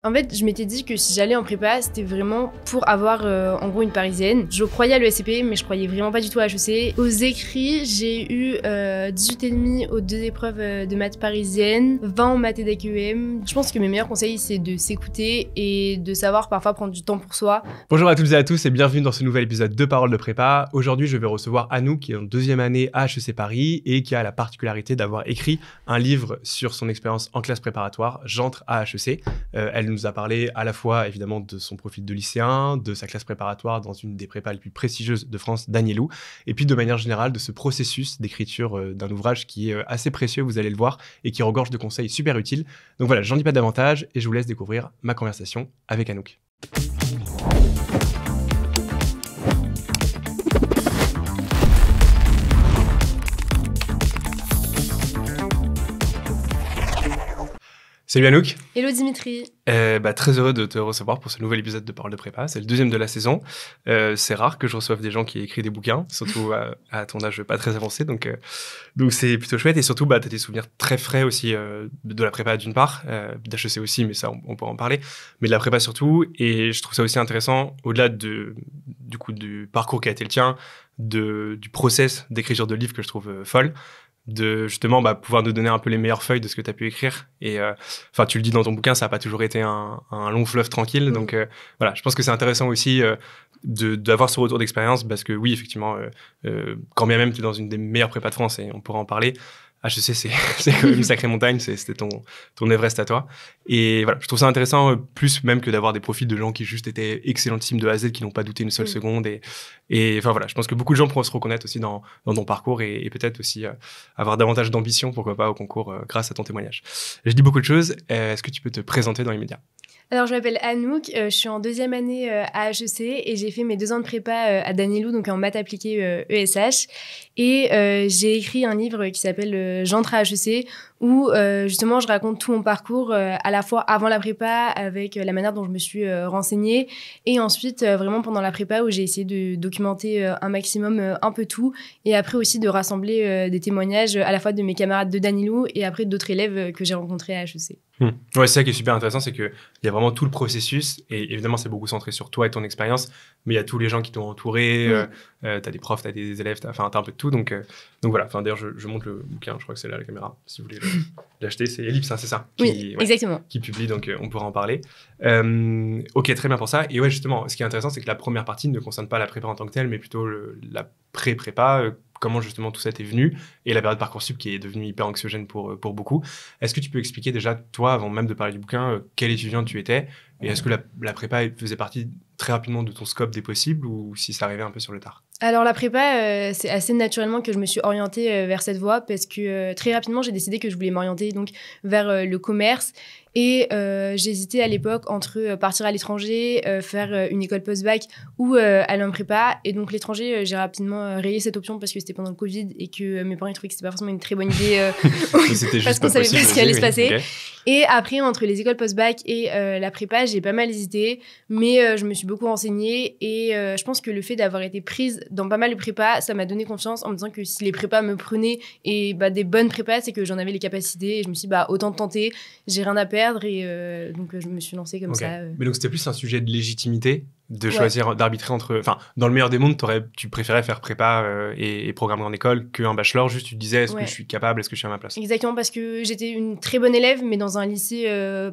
En fait, je m'étais dit que si j'allais en prépa, c'était vraiment pour avoir en gros une parisienne. Je croyais à l'ESCP, mais je croyais vraiment pas du tout à HEC. Aux écrits, j'ai eu 18,5 aux 2 épreuves de maths parisiennes, 20 en maths et DQM. Je pense que mes meilleurs conseils, c'est de s'écouter et de savoir parfois prendre du temps pour soi. Bonjour à toutes et à tous et bienvenue dans ce nouvel épisode de Paroles de Prépa. Aujourd'hui, je vais recevoir Anouk qui est en 2e année à HEC Paris et qui a la particularité d'avoir écrit un livre sur son expérience en classe préparatoire, J'entre à HEC. Elle nous a parlé à la fois évidemment de son profil de lycéen, de sa classe préparatoire dans une des prépas les plus prestigieuses de France, Danielou, et puis de manière générale de ce processus d'écriture d'un ouvrage qui est assez précieux, vous allez le voir, et qui regorge de conseils super utiles. Donc voilà, j'en dis pas davantage et je vous laisse découvrir ma conversation avec Anouk. Salut Anouk. Hello Dimitri. Très heureux de te recevoir pour ce nouvel épisode de Paroles de Prépa. C'est le 2e de la saison. C'est rare que je reçoive des gens qui écrivent des bouquins, surtout à ton âge pas très avancé. Donc c'est plutôt chouette. Et surtout, tu as des souvenirs très frais aussi de la prépa d'une part, d'HEC aussi, mais ça, on pourra en parler. Mais de la prépa surtout. Et je trouve ça aussi intéressant, au-delà du parcours qui a été le tien, du process d'écriture de livres que je trouve folle, de justement pouvoir nous donner un peu les meilleures feuilles de ce que tu as pu écrire. Et tu le dis dans ton bouquin, ça n'a pas toujours été un long fleuve tranquille. Donc voilà, je pense que c'est intéressant aussi d'avoir ce retour d'expérience parce que oui, effectivement, quand bien même tu es dans une des meilleures prépas de France et on pourra en parler, HEC, c'est quand même une sacrée montagne, c'était ton Everest à toi. Et voilà, je trouve ça intéressant, plus même que d'avoir des profils de gens qui juste étaient excellentissimes de A à Z, qui n'ont pas douté une seule seconde. Et enfin voilà, je pense que beaucoup de gens pourront se reconnaître aussi dans ton parcours et peut-être aussi avoir davantage d'ambition, pourquoi pas, au concours grâce à ton témoignage. Je dis beaucoup de choses, est-ce que tu peux te présenter dans les médias ? Alors, je m'appelle Anouk, je suis en 2e année à HEC et j'ai fait mes 2 ans de prépa à Danielou, donc en maths appliquées ESH. Et j'ai écrit un livre qui s'appelle J'entre à HEC, où justement je raconte tout mon parcours, à la fois avant la prépa, avec la manière dont je me suis renseignée, et ensuite vraiment pendant la prépa, où j'ai essayé de documenter un maximum un peu tout, et après aussi de rassembler des témoignages à la fois de mes camarades de Danielou et après d'autres élèves que j'ai rencontrés à HEC. Ouais, c'est ça qui est super intéressant, c'est qu'il y a vraiment tout le processus, et évidemment c'est beaucoup centré sur toi et ton expérience, mais il y a tous les gens qui t'ont entouré, t'as des profs, t'as des élèves, t'as un peu de tout, donc voilà. D'ailleurs, je montre le bouquin, je crois que c'est là à la caméra, si vous voulez l'acheter, c'est Ellipse, hein, c'est ça exactement. Qui publie, donc on pourra en parler. Ok, très bien pour ça. Et ouais, justement, ce qui est intéressant, c'est que la première partie ne concerne pas la prépa en tant que telle, mais plutôt la pré-prépa, comment justement tout ça t'est venu, et la période Parcoursup qui est devenue hyper anxiogène pour beaucoup. Est-ce que tu peux expliquer déjà, toi, avant même de parler du bouquin, quel étudiant tu étais, et est-ce que la prépa faisait partie très rapidement de ton scope des possibles, ou si ça arrivait un peu sur le tard ? Alors la prépa, c'est assez naturellement que je me suis orientée vers cette voie, parce que très rapidement, j'ai décidé que je voulais m'orienter donc vers le commerce. Et j'hésitais à l'époque entre partir à l'étranger, faire une école post-bac ou aller en prépa. Et donc l'étranger, j'ai rapidement rayé cette option parce que c'était pendant le Covid et que mes parents trouvaient que c'était pas forcément une très bonne idée parce qu'on savait pas ce qui allait se passer. Okay. Et après, entre les écoles post-bac et la prépa, j'ai pas mal hésité, mais je me suis beaucoup renseignée et je pense que le fait d'avoir été prise dans pas mal de prépas, ça m'a donné confiance en me disant que si les prépas me prenaient et des bonnes prépas, c'est que j'en avais les capacités et je me suis dit autant tenter, j'ai rien à perdre. Et donc je me suis lancée comme ça. Mais donc c'était plus un sujet de légitimité, de choisir, d'arbitrer entre... Enfin, dans le meilleur des mondes, tu préférais faire prépa et programme en école qu'un bachelor, juste tu te disais est-ce que je suis capable, est-ce que je suis à ma place ? Exactement, parce que j'étais une très bonne élève, mais dans un lycée,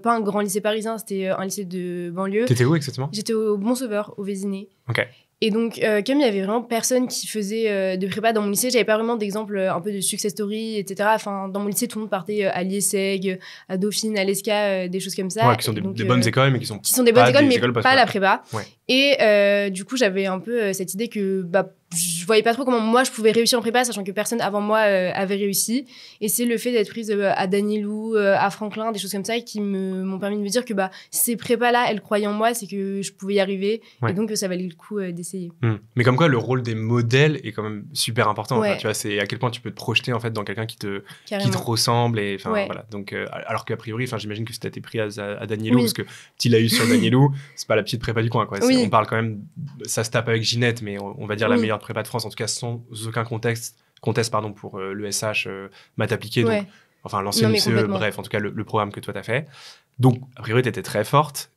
pas un grand lycée parisien, c'était un lycée de banlieue. T'étais où exactement ? J'étais au Bon-Sauveur, au Vésiné. Ok. Et donc, comme il y avait vraiment personne qui faisait de prépa dans mon lycée, j'avais pas vraiment d'exemple un peu de success story, etc. Enfin, dans mon lycée, tout le monde partait à l'IESEG, à Dauphine, à l'ESCA, des choses comme ça. Ouais, qui sont des bonnes écoles, mais qui sont des bonnes écoles, mais pas la prépa. Ouais. Et du coup, j'avais un peu cette idée que je voyais pas trop comment moi je pouvais réussir en prépa, sachant que personne avant moi avait réussi. Et c'est le fait d'être prise à Danielou, à Franklin, des choses comme ça, qui m'ont permis de me dire que ces prépas-là, elles croyaient en moi, c'est que je pouvais y arriver. Ouais. Et donc, ça valait le coup d'essayer. Mais comme quoi, le rôle des modèles est quand même super important. Ouais. Enfin, tu vois, c'est à quel point tu peux te projeter en fait dans quelqu'un qui te ressemble. Et voilà. Donc, alors qu'a priori, j'imagine que si t'as été pris à Danielou, parce que tu l'as eu sur Danielou, c'est pas la petite prépa du coin, quoi. On parle quand même, ça se tape avec Ginette, mais on va dire la meilleure prépa de France, en tout cas sans aucun conteste pour l'ESH maths appliquées. Donc enfin l'ancienne mais UCE, complètement. bref, en tout cas le programme que toi t'as fait. Donc, a priori, t'étais très forte.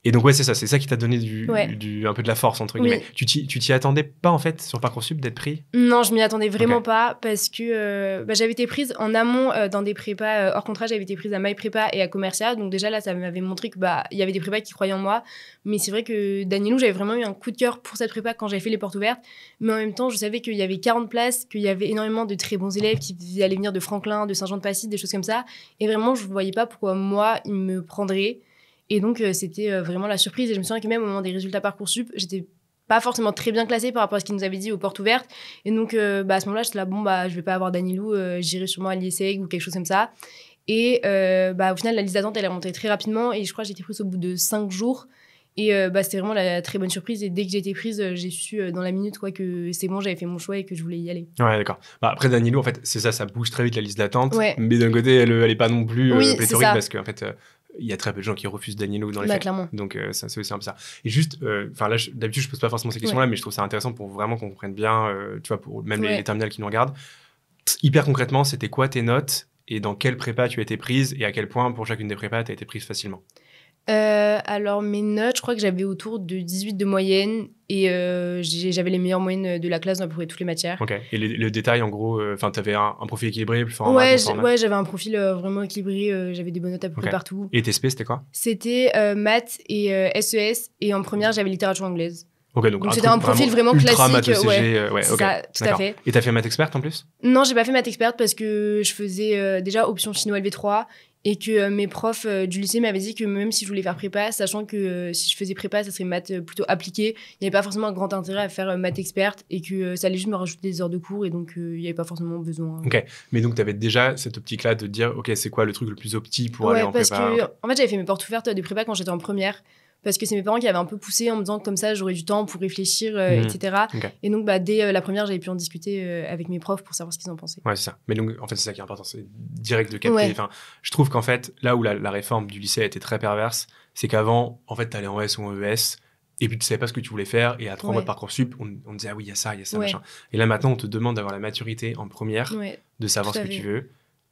Et donc, ouais, c'est ça qui t'a donné Ouais. un peu de la force, entre Oui. guillemets. Tu t'y attendais pas, en fait, sur Parcoursup, d'être pris? Non, je m'y attendais vraiment Ok. pas parce que j'avais été prise en amont dans des prépas hors contrat. J'avais été prise à My Prépa et à Commercia. Donc déjà là, ça m'avait montré que il y avait des prépas qui croyaient en moi. Mais c'est vrai que Danielou, j'avais vraiment eu un coup de cœur pour cette prépa quand j'avais fait les portes ouvertes. Mais en même temps, je savais qu'il y avait 40 places, qu'il y avait énormément de très bons élèves qui allaient venir de Franklin, de Saint-Jean-de-Passy, des choses comme ça. Et vraiment, je voyais pas pourquoi moi, ils me prendraient. Et donc, c'était vraiment la surprise. Et je me souviens que même au moment des résultats Parcoursup, j'étais pas forcément très bien classée par rapport à ce qu'ils nous avaient dit aux portes ouvertes. Et donc, à ce moment-là, j'étais là, je vais pas avoir Danilou, j'irai sûrement à l'IESEG ou quelque chose comme ça. Et au final, la liste d'attente, elle est remontée très rapidement. Et je crois que j'ai été prise au bout de 5 jours. Et c'était vraiment la très bonne surprise. Et dès que j'ai été prise, j'ai su dans la minute que c'est bon, j'avais fait mon choix et que je voulais y aller. Ouais, d'accord. Après, Danilo, en fait, c'est ça bouge très vite la liste d'attente. Ouais. Mais d'un côté, elle est pas non plus Oui, c'est pléthorique ça. parce qu'en fait, il y a très peu de gens qui refusent Danilo dans les faits. Clairement. Donc, ça, c'est aussi un peu ça. Et juste, là, d'habitude, je pose pas forcément ces questions-là, mais je trouve ça intéressant pour vraiment qu'on comprenne bien, tu vois, pour même les terminales qui nous regardent. Hyper concrètement, c'était quoi tes notes et dans quelle prépa tu as été prise et à quel point, pour chacune des prépas, tu as été prise facilement? Alors, mes notes, je crois que j'avais autour de 18 de moyenne et j'avais les meilleures moyennes de la classe dans à peu près toutes les matières. Ok. Et le détail, en gros, tu avais un profil équilibré, plus fort en maths, j'avais un profil vraiment équilibré. J'avais des bonnes notes à peu près partout. Et tes spé, c'était quoi? C'était maths et SES. Et en première, j'avais littérature anglaise. Ok, donc c'était un profil vraiment ultra classique. C'est ça, tout à fait. Et t'as fait maths experte en plus? Non, j'ai pas fait maths experte parce que je faisais déjà option chinois LV3 et que mes profs du lycée m'avaient dit que même si je voulais faire prépa, sachant que si je faisais prépa, ça serait maths plutôt appliqué, il n'y avait pas forcément un grand intérêt à faire maths experte et que ça allait juste me rajouter des heures de cours et donc il n'y avait pas forcément besoin. Ok, mais donc tu avais déjà cette optique-là de dire, ok, c'est quoi le truc le plus opti pour aller en prépa? Parce que en fait, j'avais fait mes portes ouvertes de prépa quand j'étais en première. Parce que c'est mes parents qui avaient un peu poussé en me disant que comme ça, j'aurais du temps pour réfléchir, etc. Okay. Et donc, dès la première, j'avais pu en discuter avec mes profs pour savoir ce qu'ils en pensaient. Ouais, c'est ça. Mais donc, en fait, c'est ça qui est important, c'est direct de capter. Ouais. Enfin, je trouve qu'en fait, là où la réforme du lycée a été très perverse, c'est qu'avant, en fait, t'allais en S ou en ES, et puis tu savais pas ce que tu voulais faire, et à 3 mois de Parcoursup, on disait, ah oui, il y a ça, machin. Et là, maintenant, on te demande d'avoir la maturité en première, de savoir ce que tu veux.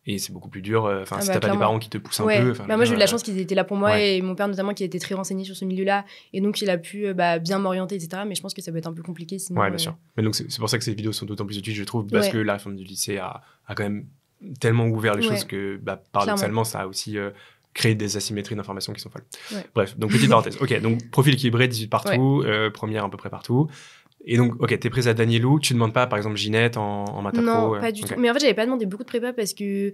Et c'est beaucoup plus dur. Si t'as pas des parents qui te poussent un peu. Moi, j'ai eu de la chance qu'ils étaient là pour moi et mon père, notamment, qui était très renseigné sur ce milieu-là. Et donc, il a pu bien m'orienter, etc. Mais je pense que ça peut être un peu compliqué sinon. Ouais, bien sûr. Mais donc, c'est pour ça que ces vidéos sont d'autant plus utiles, je trouve, parce que la réforme du lycée a quand même tellement ouvert les choses que, paradoxalement, ça a aussi créé des asymétries d'informations qui sont folles. Bref, donc petite parenthèse. Ok, donc profil équilibré, 18 partout, première à peu près partout. Et donc, ok, t'es prise à Danielou, tu demandes pas, par exemple, Ginette en maths pro? Non, pas du tout. Mais en fait, j'avais pas demandé beaucoup de prépa parce que,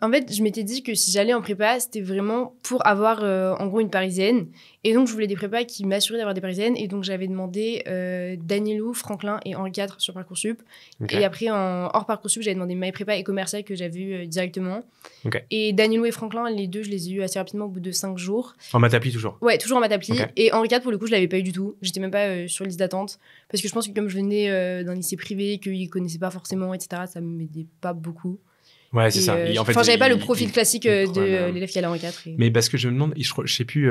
en fait, je m'étais dit que si j'allais en prépa, c'était vraiment pour avoir, en gros, une parisienne. Et donc, je voulais des prépas qui m'assuraient d'avoir des parisiennes. Et donc, j'avais demandé Danielou, Franklin et Henri IV sur Parcoursup. Et après, hors Parcoursup, j'avais demandé My Prépa et Commercial que j'avais eu directement. Et Danielou et Franklin, les deux, je les ai eu assez rapidement au bout de 5 jours. En maths appli toujours? Ouais, toujours en maths appli. Et Henri IV, pour le coup, je l'avais pas eu du tout. J'étais même pas sur liste d'attente. Parce que je pense que comme je venais d'un lycée privé, qu'ils connaissaient pas forcément, etc., ça m'aidait pas beaucoup. Ouais, c'est ça. En fait, j'avais pas le profil classique de l'élève qui allait en 4. Mais parce que je me demande, je sais plus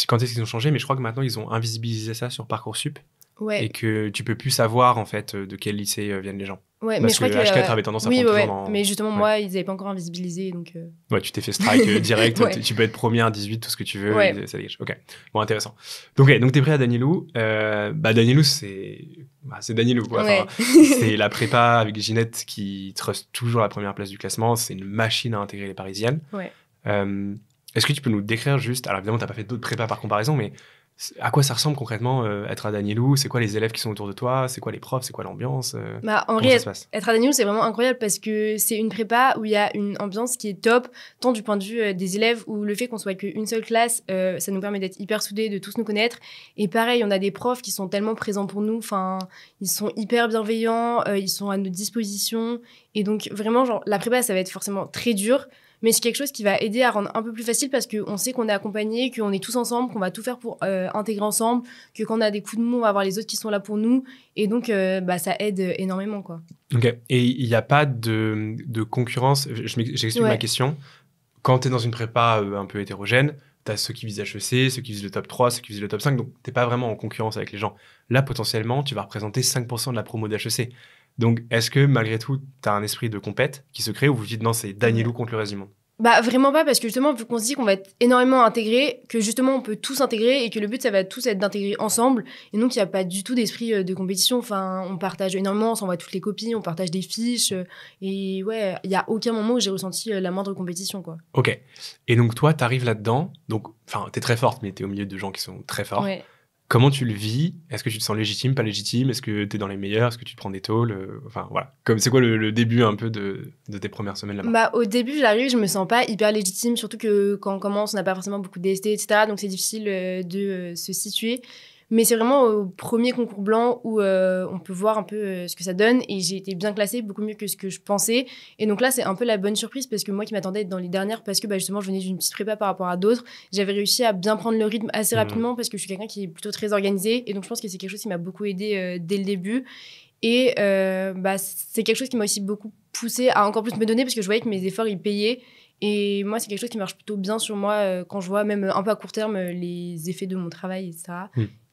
quand est-ce qu'ils ont changé, mais je crois que maintenant ils ont invisibilisé ça sur Parcoursup. Et que tu peux plus savoir en fait de quel lycée viennent les gens. Ouais, parce mais je crois que H4 avait tendance à prendre toujours dans... Mais justement, moi, ils avaient pas encore invisibilisé, donc... Ouais, tu t'es fait strike direct, tu peux être première, 18, tout ce que tu veux, ça dégage. Ok, bon, intéressant. Donc t'es prêt à Danielou. Danielou, c'est Danielou, quoi. Enfin, c'est la prépa avec Ginette qui trust toujours la première place du classement. C'est une machine à intégrer les Parisiennes. Est-ce que tu peux nous décrire juste... Alors évidemment, t'as pas fait d'autres prépas par comparaison, mais... À quoi ça ressemble concrètement être à Danielou? C'est quoi les élèves qui sont autour de toi? C'est quoi les profs? C'est quoi l'ambiance? En vrai, être à Danielou, c'est vraiment incroyable parce que c'est une prépa où il y a une ambiance qui est top, tant du point de vue des élèves, où le fait qu'on soit qu'une seule classe, ça nous permet d'être hyper soudés, de tous nous connaître. Et pareil, on a des profs qui sont tellement présents pour nous, enfin, ils sont hyper bienveillants, ils sont à notre disposition. Et donc, vraiment, genre, la prépa, ça va être forcément très dur. Mais c'est quelque chose qui va aider à rendre un peu plus facile parce qu'on sait qu'on est accompagnés, qu'on est tous ensemble, qu'on va tout faire pour intégrer ensemble, que quand on a des coups de mou, on va avoir les autres qui sont là pour nous. Et donc, ça aide énormément, quoi. Ok. Et il n'y a pas de concurrence. J'explique ma question. Quand tu es dans une prépa un peu hétérogène, tu as ceux qui visent HEC, ceux qui visent le top 3, ceux qui visent le top 5. Donc, tu n'es pas vraiment en concurrence avec les gens. Là, potentiellement, tu vas représenter 5% de la promo d'HEC. Donc, est-ce que malgré tout, tu as un esprit de compète qui se crée ou vous dites non, c'est Danielou contre le reste du monde? Bah vraiment pas, parce que justement, vu qu'on se dit qu'on va être énormément intégrés, que justement on peut tous intégrer et que le but ça va tous être d'intégrer ensemble, et donc il n'y a pas du tout d'esprit de compétition. Enfin, on partage énormément, on s'envoie toutes les copies, on partage des fiches, et ouais, il n'y a aucun moment où j'ai ressenti la moindre compétition, quoi. Ok. Et donc toi, tu arrives là-dedans, donc enfin, t'es très forte, mais t'es au milieu de gens qui sont très forts. Ouais. Comment tu le vis? Est-ce que tu te sens légitime, pas légitime? Est-ce que tu es dans les meilleurs? Est-ce que tu te prends des tôles? Enfin, voilà. C'est quoi le début un peu de tes premières semaines là-bas? Bah, au début, j'arrive, je me sens pas hyper légitime, surtout que quand on commence, on n'a pas forcément beaucoup d'ST, etc. Donc c'est difficile de se situer. Mais c'est vraiment au premier concours blanc où on peut voir un peu ce que ça donne. Et j'ai été bien classée, beaucoup mieux que ce que je pensais. Et donc là, c'est un peu la bonne surprise parce que moi qui m'attendais à être dans les dernières, parce que bah, justement, je venais d'une petite prépa par rapport à d'autres, j'avais réussi à bien prendre le rythme assez rapidement parce que je suis quelqu'un qui est plutôt très organisé. Et donc je pense que c'est quelque chose qui m'a beaucoup aidée dès le début. Et bah, c'est quelque chose qui m'a aussi beaucoup poussée à encore plus me donner parce que je voyais que mes efforts, ils payaient. Et moi, c'est quelque chose qui marche plutôt bien sur moi quand je vois, même un peu à court terme, les effets de mon travail, etc.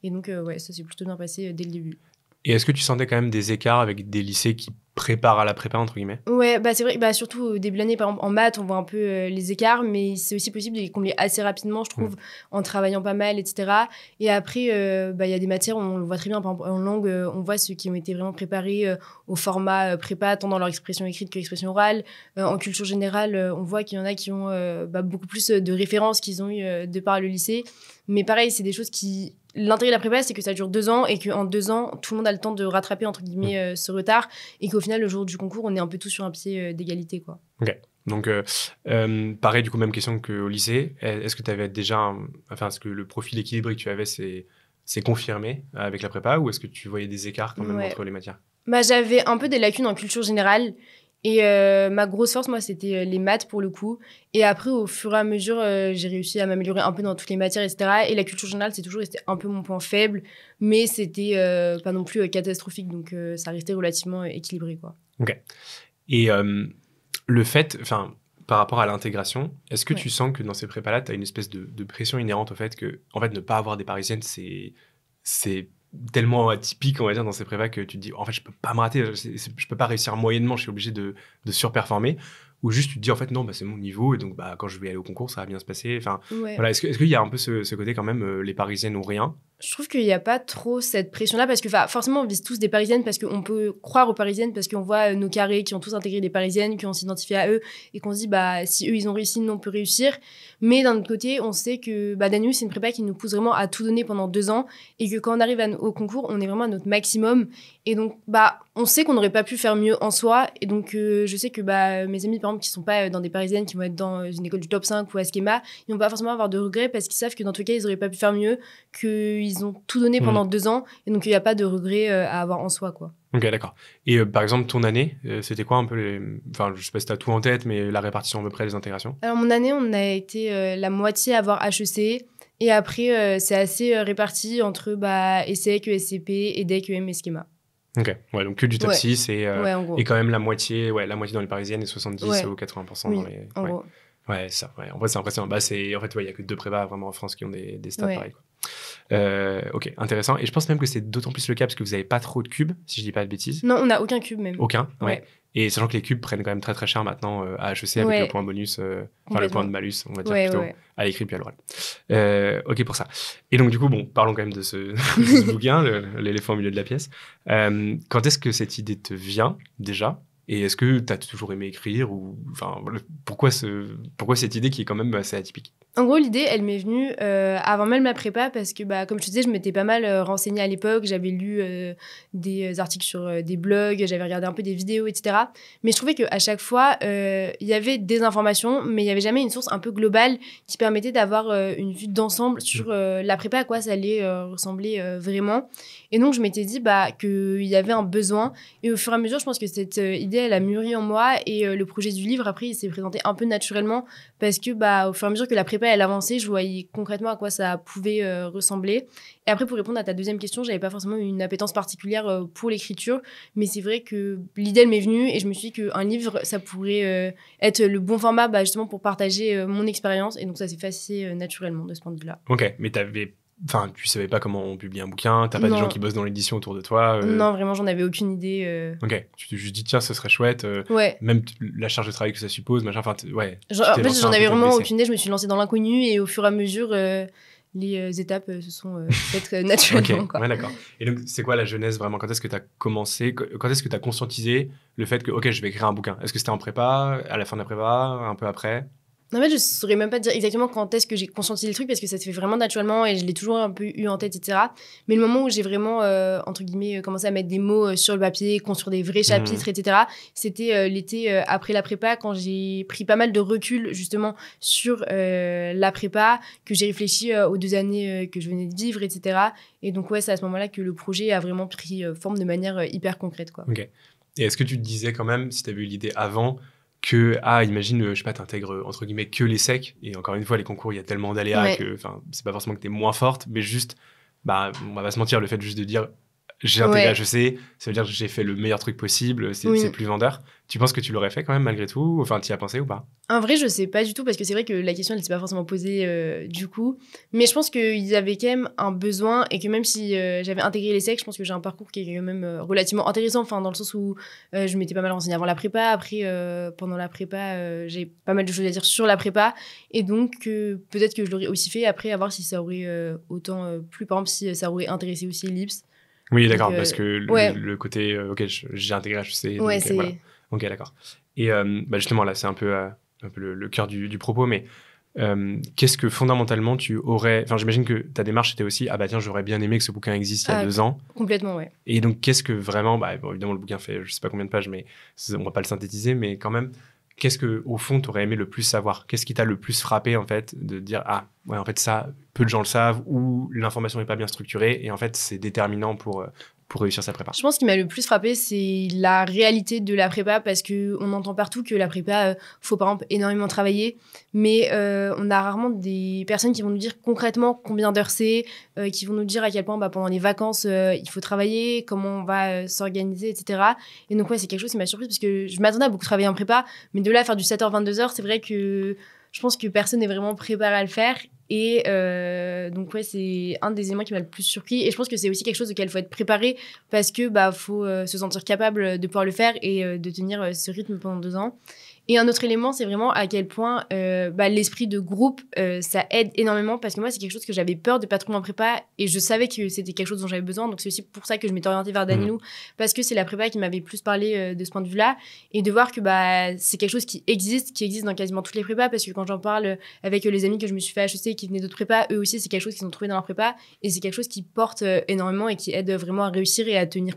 Et donc, ouais, ça s'est plutôt bien passé dès le début. Et est-ce que tu sentais quand même des écarts avec des lycées qui préparent à la prépa, entre guillemets? Ouais, bah c'est vrai, bah surtout au début de l'année, par exemple, en maths, on voit un peu les écarts, mais c'est aussi possible de les combler assez rapidement, je trouve, en travaillant pas mal, etc. Et après, bah, y a des matières où on le voit très bien, par exemple, en langue, on voit ceux qui ont été vraiment préparés au format prépa, tant dans leur expression écrite que l'expression orale. En culture générale, on voit qu'il y en a qui ont bah, beaucoup plus de références qu'ils ont eu de par le lycée. Mais pareil, c'est des choses qui... L'intérêt de la prépa, c'est que ça dure 2 ans et qu'en 2 ans, tout le monde a le temps de rattraper, entre guillemets, ce retard et qu'au final, le jour du concours, on est un peu tous sur un pied d'égalité, quoi. Ok. Donc, pareil, du coup, même question qu'au lycée. Est-ce que tu avais déjà... Enfin, est-ce que le profil équilibré que tu avais, c'est confirmé avec la prépa ou est-ce que tu voyais des écarts quand même entre les matières? Bah, j'avais un peu des lacunes en culture générale. Et ma grosse force, moi, c'était les maths pour le coup. Et après, au fur et à mesure, j'ai réussi à m'améliorer un peu dans toutes les matières, etc. Et la culture générale, c'est toujours resté un peu mon point faible. Mais c'était pas non plus catastrophique. Donc, ça restait relativement équilibré, quoi. Ok. Et le fait, enfin, par rapport à l'intégration, est-ce que tu sens que dans ces prépas-là, tu as une espèce de pression inhérente au fait que, en fait, ne pas avoir des parisiennes, c'est tellement atypique, on va dire, dans ces prépas que tu te dis, en fait, je peux pas me rater, je peux pas réussir moyennement, je suis obligé de surperformer. Ou juste tu te dis, en fait, non, bah, c'est mon niveau, et donc bah, quand je vais aller au concours, ça va bien se passer. Enfin, voilà, est-ce qu'il y a un peu ce côté quand même, les parisiennes ou rien? Je trouve qu'il n'y a pas trop cette pression-là parce que forcément, on vise tous des parisiennes parce qu'on peut croire aux parisiennes parce qu'on voit nos carrés qui ont tous intégré des parisiennes, qui ont s'identifié à eux et qu'on se dit, bah, si eux, ils ont réussi, nous, on peut réussir. Mais d'un autre côté, on sait que bah, Danu, c'est une prépa qui nous pousse vraiment à tout donner pendant 2 ans et que quand on arrive au concours, on est vraiment à notre maximum. Et donc, bah, on sait qu'on n'aurait pas pu faire mieux en soi. Et donc, je sais que bah, mes amis, par exemple, qui ne sont pas dans des parisiennes, qui vont être dans une école du top 5 ou à Schema, ils ne vont pas forcément avoir de regrets parce qu'ils savent que dans tous les cas, ils n'auraient pas pu faire mieux, qu'ils ont tout donné pendant 2 ans. Et donc, il n'y a pas de regrets à avoir en soi, quoi. Ok, d'accord. Et par exemple, ton année, c'était quoi un peu Enfin, je sais pas si t'as tout en tête, mais la répartition à peu près des intégrations? Alors, mon année, on a été la moitié à avoir HEC. Et après, c'est assez réparti entre bah, ESSEC, ESCP, EDEC, EM et Schema. Ok, ouais, donc que du top 6 et quand même la moitié dans les parisiennes et 70 ou 80% dans les... en gros. Ouais, ça, ouais. En vrai, c'est impressionnant. Bah, en fait, il y a que 2 prépas vraiment en France qui ont des stats pareils, quoi. Ok, intéressant. Et je pense même que c'est d'autant plus le cas parce que vous n'avez pas trop de cubes, si je dis pas de bêtises. Non, on n'a aucun cube même. Aucun, ouais. Et sachant que les cubes prennent quand même très très cher maintenant à HEC avec le point bonus, enfin le point de malus, on va dire plutôt, à l'écrit puis à l'oral. Ok pour ça. Et donc du coup, bon, parlons quand même de ce bouquin, l'éléphant au milieu de la pièce. Quand est-ce que cette idée te vient déjà? Et est-ce que tu as toujours aimé écrire ou enfin pourquoi cette idée qui est quand même assez atypique? En gros, l'idée, elle m'est venue avant même ma prépa parce que, bah, comme je te disais, je m'étais pas mal renseignée à l'époque. J'avais lu des articles sur des blogs, j'avais regardé un peu des vidéos, etc. Mais je trouvais qu'à chaque fois, il y avait des informations, mais il n'y avait jamais une source un peu globale qui permettait d'avoir une vue d'ensemble sur la prépa, à quoi ça allait ressembler vraiment. Et donc, je m'étais dit bah, qu'il y avait un besoin. Et au fur et à mesure, je pense que cette idée, elle a mûri en moi. Et le projet du livre, après, il s'est présenté un peu naturellement parce que, bah, au fur et à mesure que la prépa elle avançait, je voyais concrètement à quoi ça pouvait ressembler. Et après, pour répondre à ta deuxième question, j'avais pas forcément une appétence particulière pour l'écriture, mais c'est vrai que l'idée elle m'est venue et je me suis dit qu'un livre, ça pourrait être le bon format justement pour partager mon expérience. Et donc ça s'est fait assez naturellement de ce point de vue-là. Ok, mais enfin, tu savais pas comment on publie un bouquin, t'as pas des Non. gens qui bossent dans l'édition autour de toi. Non, vraiment, j'en avais aucune idée. Ok, tu t'es juste dit, tiens, ce serait chouette, Ouais. même la charge de travail que ça suppose, machin, enfin, ouais. En fait, j'en avais vraiment aucune idée. idée, je me suis lancée dans l'inconnu et au fur et à mesure, les étapes se sont faites naturellement. Ok, Quoi. ouais, d'accord. Et donc, c'est quoi la jeunesse vraiment? Quand est-ce que tu as commencé? Quand est-ce que tu as conscientisé le fait que, ok, je vais écrire un bouquin? Est-ce que c'était en prépa, à la fin de la prépa, un peu après? En fait, je saurais même pas dire exactement quand est-ce que j'ai conscientisé le truc parce que ça se fait vraiment naturellement et je l'ai toujours un peu eu en tête, etc. Mais le moment où j'ai vraiment, entre guillemets, commencé à mettre des mots sur le papier, construire des vrais chapitres, etc., c'était l'été après la prépa quand j'ai pris pas mal de recul justement sur la prépa, que j'ai réfléchi aux 2 années que je venais de vivre, etc. Et donc, ouais, c'est à ce moment-là que le projet a vraiment pris forme de manière hyper concrète, quoi. Ok. Et est-ce que tu te disais quand même, si tu avais eu l'idée avant, que, imagine, je sais pas, t'intègres entre guillemets que les secs, et encore une fois, les concours, il y a tellement d'aléas que, enfin, c'est pas forcément que t'es moins forte, mais juste, bah, on va pas se mentir, le fait juste de dire, j'ai intégré HEC, ça veut dire que j'ai fait le meilleur truc possible, c'est plus vendeur. Tu penses que tu l'aurais fait quand même malgré tout? Enfin, t'y as pensé ou pas? En vrai, je sais pas du tout parce que c'est vrai que la question elle s'est pas forcément posée du coup. Mais je pense qu'ils avaient quand même un besoin et que même si j'avais intégré les secs, je pense que j'ai un parcours qui est quand même relativement intéressant. Enfin, dans le sens où je m'étais pas mal renseignée avant la prépa. Après, pendant la prépa, j'ai pas mal de choses à dire sur la prépa. Et donc, peut-être que je l'aurais aussi fait après à voir si ça aurait autant plu. Par exemple, si ça aurait intéressé aussi Lips. Oui, d'accord, parce que le côté, ok, j'ai intégré HEC. Ouais, donc, c'est... voilà. Ok, d'accord. Et bah justement, là, c'est un peu le cœur du propos, mais qu'est-ce que fondamentalement tu aurais... Enfin, j'imagine que ta démarche était aussi, ah bah tiens, j'aurais bien aimé que ce bouquin existe il y a 2 ans. Complètement, ouais. Et donc, qu'est-ce que vraiment... Bah, bon, évidemment, le bouquin fait je sais pas combien de pages, mais on va pas le synthétiser, mais quand même, qu'est-ce que au fond, tu aurais aimé le plus savoir? Qu'est-ce qui t'a le plus frappé, en fait, de dire, ah, ouais, en fait, ça, peu de gens le savent, ou l'information n'est pas bien structurée, et en fait, c'est déterminant pour réussir sa prépa. Je pense ce qui m'a le plus frappé, c'est la réalité de la prépa parce qu'on entend partout que la prépa, faut par exemple énormément travailler, mais on a rarement des personnes qui vont nous dire concrètement combien d'heures c'est, qui vont nous dire à quel point pendant les vacances, il faut travailler, comment on va s'organiser, etc. Et donc, ouais, c'est quelque chose qui m'a surprise parce que je m'attendais à beaucoup travailler en prépa, mais de là à faire du 7h, 22h, c'est vrai que je pense que personne n'est vraiment préparé à le faire. Et donc, ouais, c'est un des éléments qui m'a le plus surpris. Et je pense que c'est aussi quelque chose auquel il faut être préparé parce que faut se sentir capable de pouvoir le faire et de tenir ce rythme pendant 2 ans. Et un autre élément, c'est vraiment à quel point l'esprit de groupe, ça aide énormément parce que moi, c'est quelque chose que j'avais peur de pas trouver en prépa et je savais que c'était quelque chose dont j'avais besoin. Donc, c'est aussi pour ça que je m'étais orientée vers Danilou parce que c'est la prépa qui m'avait plus parlé de ce point de vue-là et de voir que c'est quelque chose qui existe dans quasiment toutes les prépas parce que quand j'en parle avec les amis que je me suis fait HEC qui venaient d'autres prépas, eux aussi, c'est quelque chose qu'ils ont trouvé dans leur prépa et c'est quelque chose qui porte énormément et qui aide vraiment à réussir et à tenir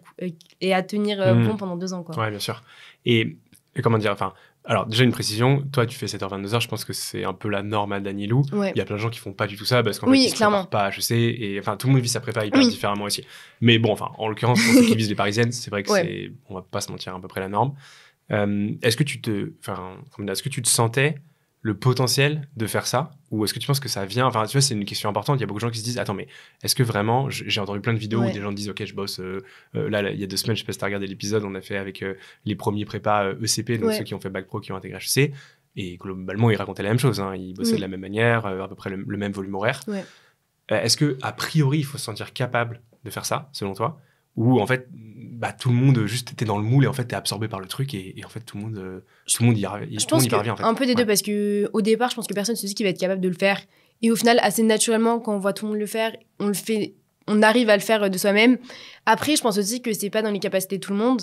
bon pendant 2 ans, quoi. Ouais, bien sûr. Et comment dire, enfin, alors déjà une précision, toi tu fais 7h-22h, je pense que c'est un peu la norme à Danilou. Ouais. Il y a plein de gens qui font pas du tout ça parce qu'en fait ils se préparent pas à HEC et enfin tout le monde vit sa prépa hyper différemment aussi. Mais bon, enfin en l'occurrence pour ceux qui visent les parisiennes, c'est vrai que c'est, on va pas se mentir, à peu près la norme. Est-ce que tu te sentais le potentiel de faire ça ou est-ce que tu penses que ça vient, enfin tu vois, c'est une question importante, il y a beaucoup de gens qui se disent attends mais est-ce que vraiment, j'ai entendu plein de vidéos où des gens disent ok je bosse là il y a 2 semaines, je sais pas si t'as regardé l'épisode, on a fait avec les premiers prépas ECP, donc ceux qui ont fait bac pro qui ont intégré HEC et globalement ils racontaient la même chose, ils bossaient de la même manière, à peu près le même volume horaire. Est-ce que a priori il faut se sentir capable de faire ça selon toi ou en fait tout le monde juste était dans le moule et en fait t'es absorbé par le truc et en fait tout le monde y parvient en fait. Un peu des deux parce que au départ je pense que personne se dit qu'il va être capable de le faire et au final assez naturellement quand on voit tout le monde le faire on le fait, on arrive à le faire de soi-même. Après je pense aussi que c'est pas dans les capacités de tout le monde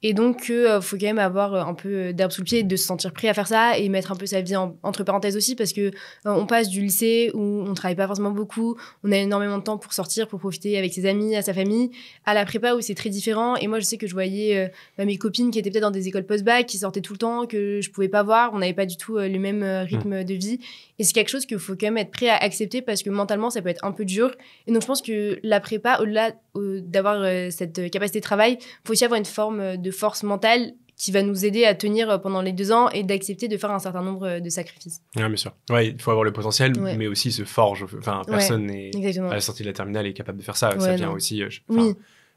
et donc faut quand même avoir un peu d'herbe sous le pied, de se sentir prêt à faire ça et mettre un peu sa vie entre parenthèses aussi parce que on passe du lycée où on travaille pas forcément beaucoup, on a énormément de temps pour sortir, pour profiter avec ses amis, à sa famille, à la prépa où c'est très différent. Et moi je sais que je voyais mes copines qui étaient peut-être dans des écoles post-bac, qui sortaient tout le temps, que je pouvais pas voir, on n'avait pas du tout le même rythme de vie et c'est quelque chose qu'il faut quand même être prêt à accepter parce que mentalement ça peut être un peu dur. Et donc je pense que la prépa, au-delà d'avoir cette capacité de travail, faut aussi avoir une forme de force mentale qui va nous aider à tenir pendant les 2 ans et d'accepter de faire un certain nombre de sacrifices. Oui, bien sûr. Ouais, il faut avoir le potentiel, mais aussi se forge. Enfin, personne n'est à la sortie de la terminale est capable de faire ça. Ça vient aussi.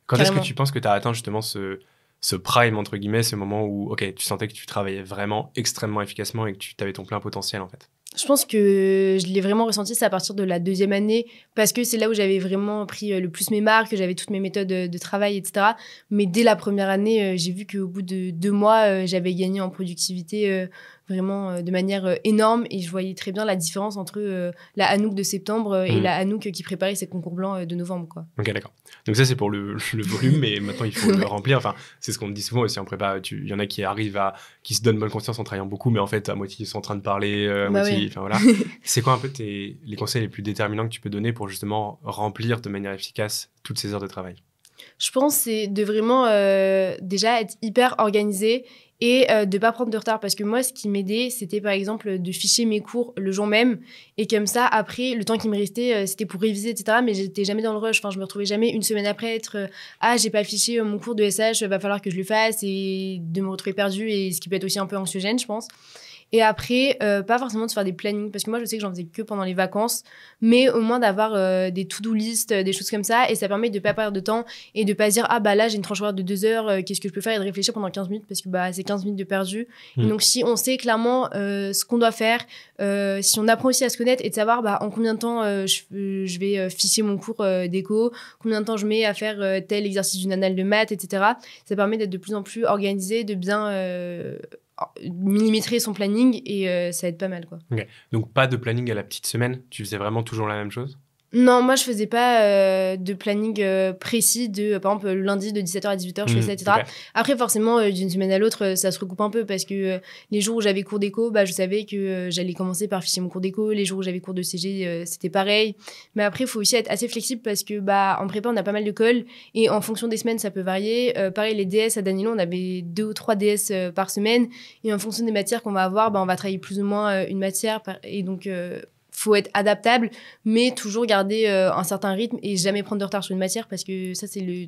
Quand est-ce que tu penses que tu as atteint justement ce prime, entre guillemets, ce moment où tu sentais que tu travaillais vraiment extrêmement efficacement et que tu avais ton plein potentiel en fait? Je pense que je l'ai vraiment ressenti, c'est à partir de la 2e année, parce que c'est là où j'avais vraiment pris le plus mes marques, que j'avais toutes mes méthodes de travail, etc. Mais dès la première année, j'ai vu qu'au bout de 2 mois, j'avais gagné en productivité vraiment de manière énorme. Et je voyais très bien la différence entre la Anouk de septembre et la Anouk qui préparait ses concours blancs de novembre, quoi. Ok, d'accord. Donc ça, c'est pour le volume, mais maintenant, il faut le remplir. Enfin, c'est ce qu'on te dit souvent aussi en prépa. Il y en a qui arrivent qui se donnent bonne conscience en travaillant beaucoup, mais en fait, à moitié, ils sont en train de parler, à moitié, Ouais. enfin voilà. C'est quoi un peu les conseils les plus déterminants que tu peux donner pour justement remplir de manière efficace toutes ces heures de travail? Je pense que c'est de vraiment déjà être hyper organisé et de pas prendre de retard. Parce que moi, ce qui m'aidait, c'était par exemple de ficher mes cours le jour même. Et comme ça, après, le temps qui me restait, c'était pour réviser, etc. Mais j'étais jamais dans le rush. Enfin, je me retrouvais jamais une semaine après être ah, j'ai pas fiché mon cours de SH, va falloir que je le fasse. Et de me retrouver perdue. Et ce qui peut être aussi un peu anxiogène, je pense. Et après, pas forcément de se faire des plannings, parce que moi, je sais que j'en faisais que pendant les vacances, mais au moins d'avoir des to-do list, des choses comme ça, et ça permet de pas perdre de temps et de pas se dire, ah bah là, j'ai une tranche horaire de 2 heures, qu'est-ce que je peux faire, et de réfléchir pendant 15 minutes, parce que bah, c'est 15 minutes de perdu. Et donc, si on sait clairement ce qu'on doit faire, si on apprend aussi à se connaître et de savoir bah, en combien de temps je vais ficher mon cours d'éco, combien de temps je mets à faire tel exercice d'une annale de maths, etc., ça permet d'être de plus en plus organisé, de bien millimétrer son planning et ça aide pas mal, quoi. Okay. Donc pas de planning à la petite semaine, tu faisais vraiment toujours la même chose? Non, moi, je faisais pas de planning précis de, par exemple, le lundi de 17h à 18h, je fais ça, etc. Okay. Après, forcément, d'une semaine à l'autre, ça se recoupe un peu parce que les jours où j'avais cours d'éco, bah, je savais que j'allais commencer par ficher mon cours d'éco. Les jours où j'avais cours de CG, c'était pareil. Mais après, il faut aussi être assez flexible parce que bah, en prépa, on a pas mal de cols et en fonction des semaines, ça peut varier. Pareil, les DS à Danilo, on avait 2 ou 3 DS par semaine et en fonction des matières qu'on va avoir, bah, on va travailler plus ou moins une matière et donc faut être adaptable, mais toujours garder un certain rythme et jamais prendre de retard sur une matière parce que ça, c'est le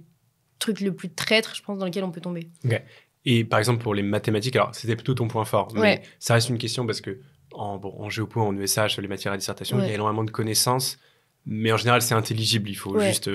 truc le plus traître, je pense, dans lequel on peut tomber. Okay. Et par exemple, pour les mathématiques, alors c'était plutôt ton point fort, mais ça reste une question parce que en géopo, en ESH, les matières à dissertation, il y a énormément de connaissances, mais en général, c'est intelligible, il faut juste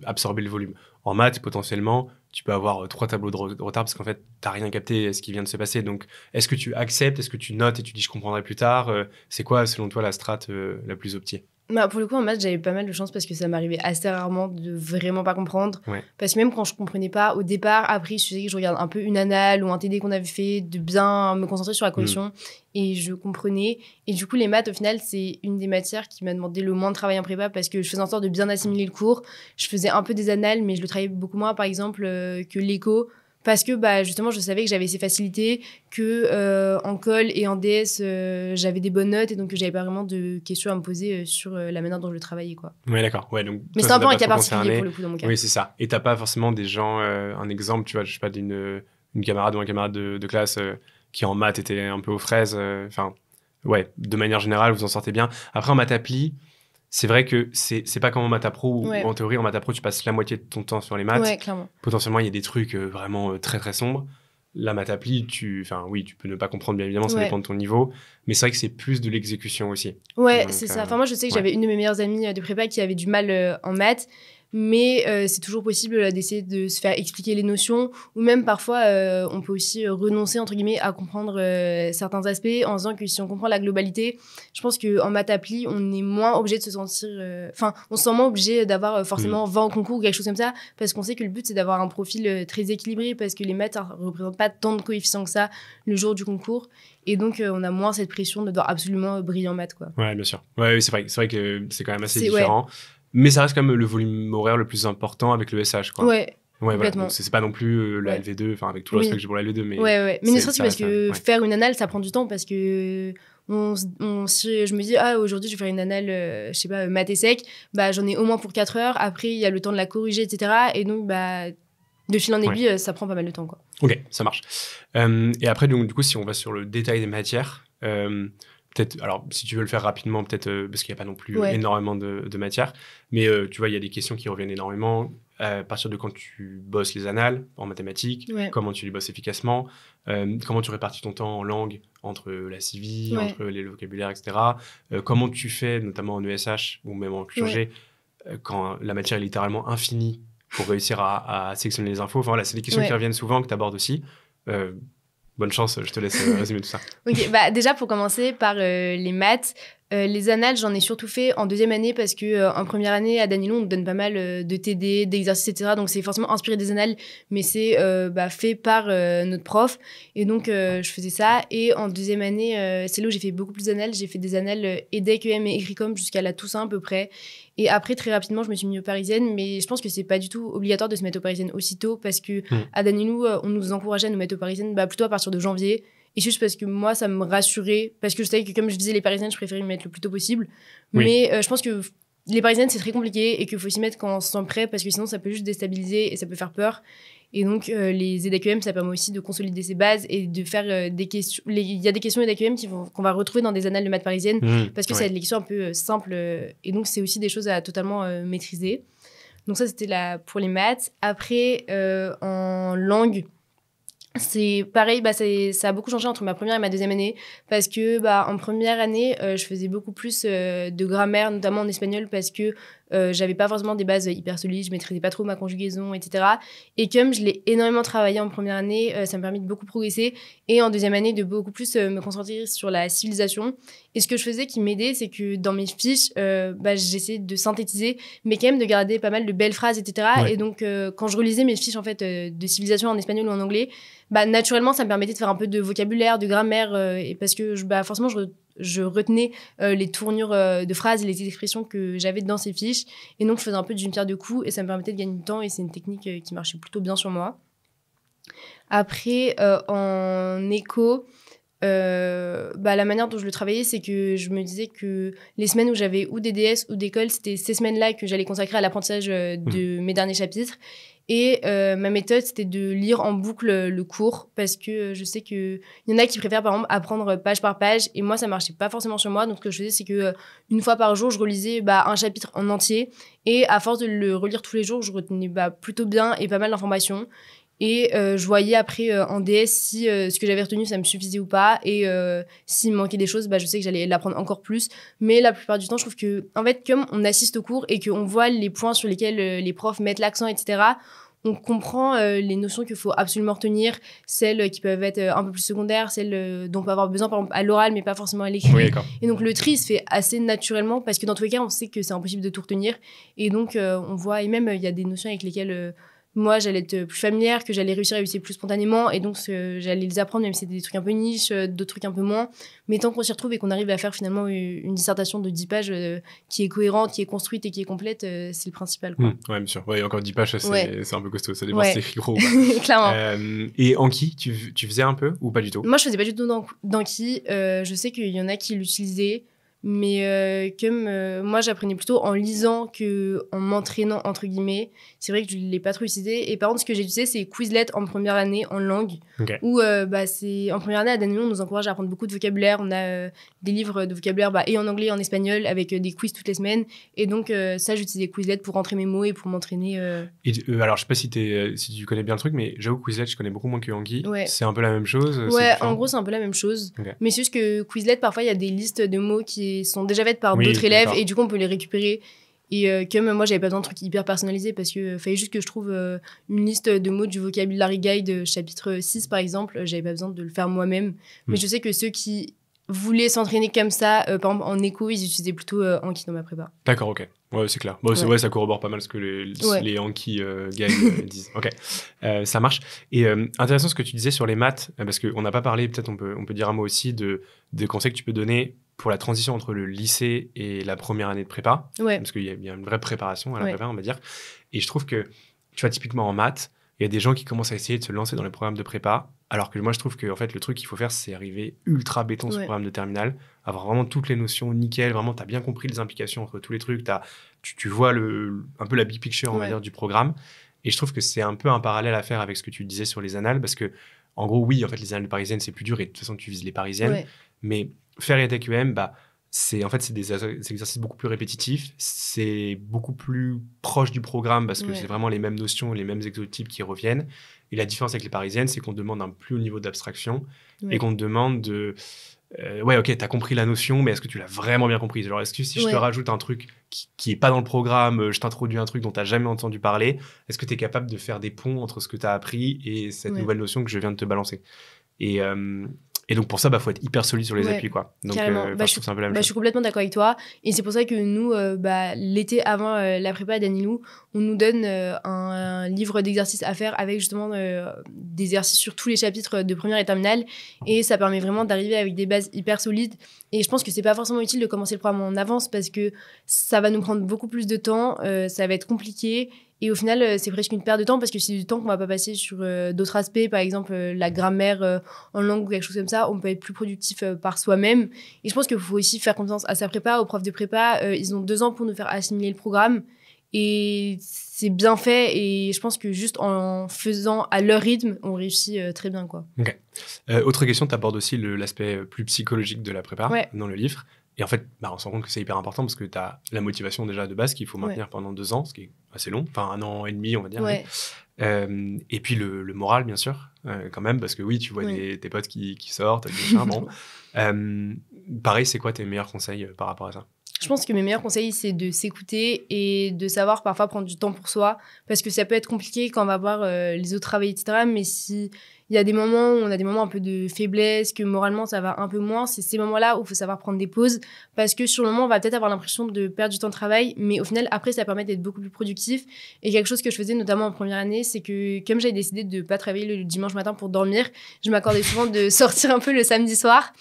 absorber le volume. En maths, potentiellement, tu peux avoir 3 tableaux de retard parce qu'en fait, tu n'as rien capté à ce qui vient de se passer. Donc, est-ce que tu acceptes, est-ce que tu notes et tu dis je comprendrai plus tard c'est quoi, selon toi, la strate la plus optique? Bah, pour le coup, en maths, j'avais pas mal de chance parce que ça m'arrivait assez rarement de vraiment pas comprendre. Parce que même quand je comprenais pas, au départ, après, je faisais que je regarde un peu une annale ou un TD qu'on avait fait, de bien me concentrer sur la correction et je comprenais. Et du coup, les maths, au final, c'est une des matières qui m'a demandé le moins de travail en prépa parce que je faisais en sorte de bien assimiler le cours. Je faisais un peu des annales, mais je le travaillais beaucoup moins, par exemple, que l'éco. Parce que bah, justement, je savais que j'avais ces facilités, que en col et en DS, j'avais des bonnes notes et donc que j'avais pas vraiment de questions à me poser sur la manière dont je travaillais, quoi. Ouais, d'accord. Ouais, donc, mais c'est un peu un cas particulier pour le coup dans mon cas. Oui, c'est ça. Et t'as pas forcément des gens, un exemple, tu vois, je sais pas, d'une camarade ou un camarade de classe qui en maths était un peu aux fraises. Enfin, ouais, de manière générale, vous en sortez bien. Après, en maths appli, c'est vrai que c'est pas comme en maths pro où en théorie, en maths pro, tu passes la moitié de ton temps sur les maths. Ouais, clairement. Potentiellement, il y a des trucs vraiment très, très sombres. La maths appli, tu peux ne pas comprendre, bien évidemment, ça dépend de ton niveau. Mais c'est vrai que c'est plus de l'exécution aussi. Ouais, donc, c'est ça. Enfin, moi, je sais que j'avais une de mes meilleures amies de prépa qui avait du mal en maths. Mais c'est toujours possible d'essayer de se faire expliquer les notions ou même parfois on peut aussi renoncer entre guillemets à comprendre certains aspects en disant que si on comprend la globalité, je pense qu'en maths appli on est moins obligé de se sentir on se sent moins obligé d'avoir forcément 20 au concours ou quelque chose comme ça parce qu'on sait que le but c'est d'avoir un profil très équilibré parce que les maths ne représentent pas tant de coefficients que ça le jour du concours et donc on a moins cette pression de devoir absolument briller en maths, quoi. Ouais, bien sûr. Ouais, c'est vrai que c'est quand même assez différent. Mais ça reste quand même le volume horaire le plus important avec le SH, quoi. Ouais, complètement. Voilà. C'est pas non plus la LV2, enfin avec tout le respect que j'ai pour la LV2, mais... Mais ne serait-ce que parce que faire une annale, ça prend du temps parce que je me dis, aujourd'hui, je vais faire une annale, je sais pas, maths et sec, bah, j'en ai au moins pour 4 heures. Après, il y a le temps de la corriger, etc. Et donc, bah, de fil en aiguille, ça prend pas mal de temps, quoi. Ok, ça marche. Et après, donc, du coup, si on va sur le détail des matières... peut-être, alors si tu veux le faire rapidement, peut-être parce qu'il n'y a pas non plus énormément de matière, mais tu vois, il y a des questions qui reviennent énormément. À partir de quand tu bosses les annales en mathématiques, comment tu les bosses efficacement, comment tu répartis ton temps en langue entre la CV, entre les vocabulaires, etc. Comment tu fais, notamment en ESH ou même en QG, quand la matière est littéralement infinie pour réussir à sélectionner les infos. Enfin voilà, c'est des questions qui reviennent souvent, que tu abordes aussi. Bonne chance, je te laisse résumer tout ça. Ok, bah déjà pour commencer par les maths, les annales, j'en ai surtout fait en deuxième année parce que en première année, à Danilo, on nous donne pas mal de TD, d'exercices, etc. Donc c'est forcément inspiré des annales, mais c'est fait par notre prof. Et donc je faisais ça. Et en deuxième année, c'est là où j'ai fait beaucoup plus d'annales. J'ai fait des annales EDEC, EM et Écricom jusqu'à la Toussaint à peu près. Et après, très rapidement, je me suis mis aux parisiennes, mais je pense que c'est pas du tout obligatoire de se mettre aux parisiennes aussitôt parce que à Danilo, on nous encourageait à nous mettre aux parisiennes plutôt à partir de janvier. Et juste parce que moi, ça me rassurait, parce que je savais que comme je faisais les parisiennes, je préférais me mettre le plus tôt possible. Oui. Mais je pense que les parisiennes, c'est très compliqué et qu'il faut s'y mettre quand on se sent prêt, parce que sinon, ça peut juste déstabiliser et ça peut faire peur. Et donc, les EDAQM, ça permet aussi de consolider ses bases et de faire des questions. Il y a des questions EDAQM qu'on va retrouver dans des annales de maths parisiennes, parce que c'est des questions un peu simples. Et donc, c'est aussi des choses à totalement maîtriser. Donc ça, c'était pour les maths. Après, en langue, c'est pareil, ça a beaucoup changé entre ma première et ma deuxième année parce que en première année, je faisais beaucoup plus de grammaire, notamment en espagnol, parce que j'avais pas forcément des bases hyper solides, je maîtrisais pas trop ma conjugaison, etc. Et comme je l'ai énormément travaillé en première année, ça m'a permis de beaucoup progresser et en deuxième année de beaucoup plus me concentrer sur la civilisation. Et ce que je faisais qui m'aidait, c'est que dans mes fiches, j'essayais de synthétiser, mais quand même de garder pas mal de belles phrases, etc. Ouais. Et donc, quand je relisais mes fiches en fait de civilisation en espagnol ou en anglais, naturellement, ça me permettait de faire un peu de vocabulaire, de grammaire, et parce que forcément, je retenais les tournures de phrases et les expressions que j'avais dans ces fiches. Et donc, je faisais un peu d'une pierre deux coups et ça me permettait de gagner du temps et c'est une technique qui marchait plutôt bien sur moi. Après, en éco, la manière dont je le travaillais, c'est que je me disais que les semaines où j'avais ou des DS ou d'école, c'était ces semaines-là que j'allais consacrer à l'apprentissage de mes derniers chapitres. Et ma méthode, c'était de lire en boucle le cours parce que je sais qu'il y en a qui préfèrent, par exemple, apprendre page par page. Et moi, ça marchait pas forcément sur moi. Donc, ce que je faisais, c'est que une fois par jour, je relisais un chapitre en entier. Et à force de le relire tous les jours, je retenais plutôt bien et pas mal d'informations. Et je voyais après en DS si ce que j'avais retenu, ça me suffisait ou pas. Et s'il me manquait des choses, je sais que j'allais l'apprendre encore plus. Mais la plupart du temps, je trouve que, en fait, comme on assiste au cours et qu'on voit les points sur lesquels les profs mettent l'accent, etc., on comprend les notions qu'il faut absolument retenir, celles qui peuvent être un peu plus secondaires, celles dont on peut avoir besoin, par exemple, à l'oral, mais pas forcément à l'écrit. Oui, et donc, le tri se fait assez naturellement parce que dans tous les cas, on sait que c'est impossible de tout retenir. Et donc, on voit, et même, il y a des notions avec lesquelles moi, j'allais être plus familière, que j'allais réussir à utiliser plus spontanément. Et donc, j'allais les apprendre, même si c'était des trucs un peu niches, d'autres trucs un peu moins. Mais tant qu'on s'y retrouve et qu'on arrive à faire finalement une dissertation de 10 pages qui est cohérente, qui est construite et qui est complète, c'est le principal. Quoi. Ouais, bien sûr. Ouais, encore 10 pages, c'est un peu costaud. Ça dépend si c'est écrit gros ou pas. Clairement. Et Anki, tu faisais un peu ou pas du tout ? Moi, je faisais pas du tout d'Anki. Je sais qu'il y en a qui l'utilisaient. Mais comme moi, j'apprenais plutôt en lisant qu'en m'entraînant, entre guillemets. C'est vrai que je ne l'ai pas trop utilisé. Et par contre, ce que j'ai utilisé, c'est Quizlet en première année en langue. Okay. Où, en première année, à Danilo, on nous encourage à apprendre beaucoup de vocabulaire. On a des livres de vocabulaire et en anglais et en espagnol avec des quiz toutes les semaines. Et donc, ça, j'utilisais Quizlet pour rentrer mes mots et pour m'entraîner. Et, alors, je ne sais pas si tu connais bien le truc, mais j'avoue que Quizlet, je connais beaucoup moins que Anki. Ouais. C'est un peu la même chose. Ouais, en gros, c'est un peu la même chose. Okay. Mais c'est juste que Quizlet, parfois, il y a des listes de mots qui sont déjà faites par d'autres élèves et du coup on peut les récupérer et comme moi j'avais pas besoin de trucs hyper personnalisés parce que fallait juste que je trouve une liste de mots du vocabulary guide chapitre 6 par exemple, j'avais pas besoin de le faire moi-même mais je sais que ceux qui voulaient s'entraîner comme ça par exemple en éco ils utilisaient plutôt Anki dans ma prépa. D'accord, ok. Ouais, c'est clair. Bon, ça corrobore pas mal ce que les Anki guides disent. Ok, ça marche. Et intéressant ce que tu disais sur les maths, parce qu'on n'a pas parlé, peut-être on peut dire un mot aussi des conseils que tu peux donner pour la transition entre le lycée et la première année de prépa. Ouais. Parce qu'il y a une vraie préparation à la prépa, on va dire. Et je trouve que, tu vois, typiquement en maths, il y a des gens qui commencent à essayer de se lancer dans les programmes de prépa, alors que moi, je trouve que en fait, le truc qu'il faut faire, c'est arriver ultra béton sur le programme de terminale, avoir vraiment toutes les notions nickel, vraiment, tu as bien compris les implications entre tous les trucs, tu vois un peu la big picture, on va dire, du programme. Et je trouve que c'est un peu un parallèle à faire avec ce que tu disais sur les annales, parce que, en gros, oui, en fait, les annales parisiennes, c'est plus dur, et de toute façon, tu vises les parisiennes, mais faire EDEC-EM, c'est des exercices beaucoup plus répétitifs, c'est beaucoup plus proche du programme parce que c'est vraiment les mêmes notions, les mêmes exotypes qui reviennent. Et la différence avec les parisiennes, c'est qu'on demande un plus haut niveau d'abstraction et qu'on te demande de... ok, t'as compris la notion, mais est-ce que tu l'as vraiment bien comprise ? Genre, est-ce que si je te rajoute un truc qui est pas dans le programme, je t'introduis un truc dont t'as jamais entendu parler, est-ce que t'es capable de faire des ponts entre ce que t'as appris et cette nouvelle notion que je viens de te balancer ? Et donc, pour ça, faut être hyper solide sur les appuis, quoi. Donc, carrément. je trouve que c'est un peu la même chose. Je suis complètement d'accord avec toi. Et c'est pour ça que nous, l'été avant la prépa d'Anilou, on nous donne un livre d'exercices à faire avec justement des exercices sur tous les chapitres de première et terminale. Et ça permet vraiment d'arriver avec des bases hyper solides. Et je pense que c'est pas forcément utile de commencer le programme en avance parce que ça va nous prendre beaucoup plus de temps, ça va être compliqué. Et au final, c'est presque une perte de temps parce que c'est du temps qu'on va pas passer sur d'autres aspects, par exemple la grammaire en langue ou quelque chose comme ça. On peut être plus productif par soi-même. Et je pense qu'il faut aussi faire confiance à sa prépa, aux profs de prépa. Ils ont 2 ans pour nous faire assimiler le programme. Et c'est bien fait. Et je pense que juste en faisant à leur rythme, on réussit très bien, quoi. Ok. Autre question, tu abordes aussi l'aspect plus psychologique de la prépa dans le livre. Et en fait, on se rend compte que c'est hyper important parce que tu as la motivation déjà de base qu'il faut maintenir pendant 2 ans, ce qui est assez long, enfin 1 an et demi, on va dire. Ouais. Et puis le moral, bien sûr, quand même, parce que oui, tu vois tes potes qui sortent, machin, bon. Pareil, c'est quoi tes meilleurs conseils par rapport à ça ? Je pense que mes meilleurs conseils, c'est de s'écouter et de savoir parfois prendre du temps pour soi, parce que ça peut être compliqué quand on va voir les autres travailler, etc. Mais si il y a des moments où on a des moments un peu de faiblesse, que moralement ça va un peu moins, c'est ces moments-là où il faut savoir prendre des pauses, parce que sur le moment, on va peut-être avoir l'impression de perdre du temps de travail, mais au final, après, ça permet d'être beaucoup plus productif. Et quelque chose que je faisais notamment en première année, c'est que comme j'avais décidé de ne pas travailler le dimanche matin pour dormir, je m'accordais souvent de sortir un peu le samedi soir.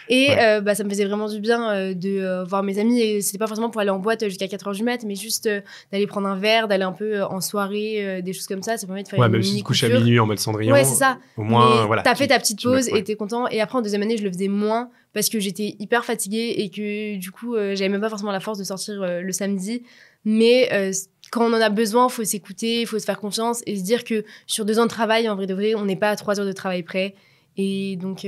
Et ça me faisait vraiment du bien de voir mes amis. Et c'était pas forcément pour aller en boîte jusqu'à 4h du mat, mais juste d'aller prendre un verre, d'aller un peu en soirée, des choses comme ça. Ça permet de faire une même si tu te couches à minuit en mode Cendrillon. Ouais, c'est ça. Au moins, mais voilà. T'as fait ta petite pause et t'es content. Et après, en deuxième année, je le faisais moins parce que j'étais hyper fatiguée et que du coup, j'avais même pas forcément la force de sortir le samedi. Mais quand on en a besoin, il faut s'écouter, il faut se faire confiance et se dire que sur 2 ans de travail, en vrai de vrai, on n'est pas à 3 heures de travail près. Et donc,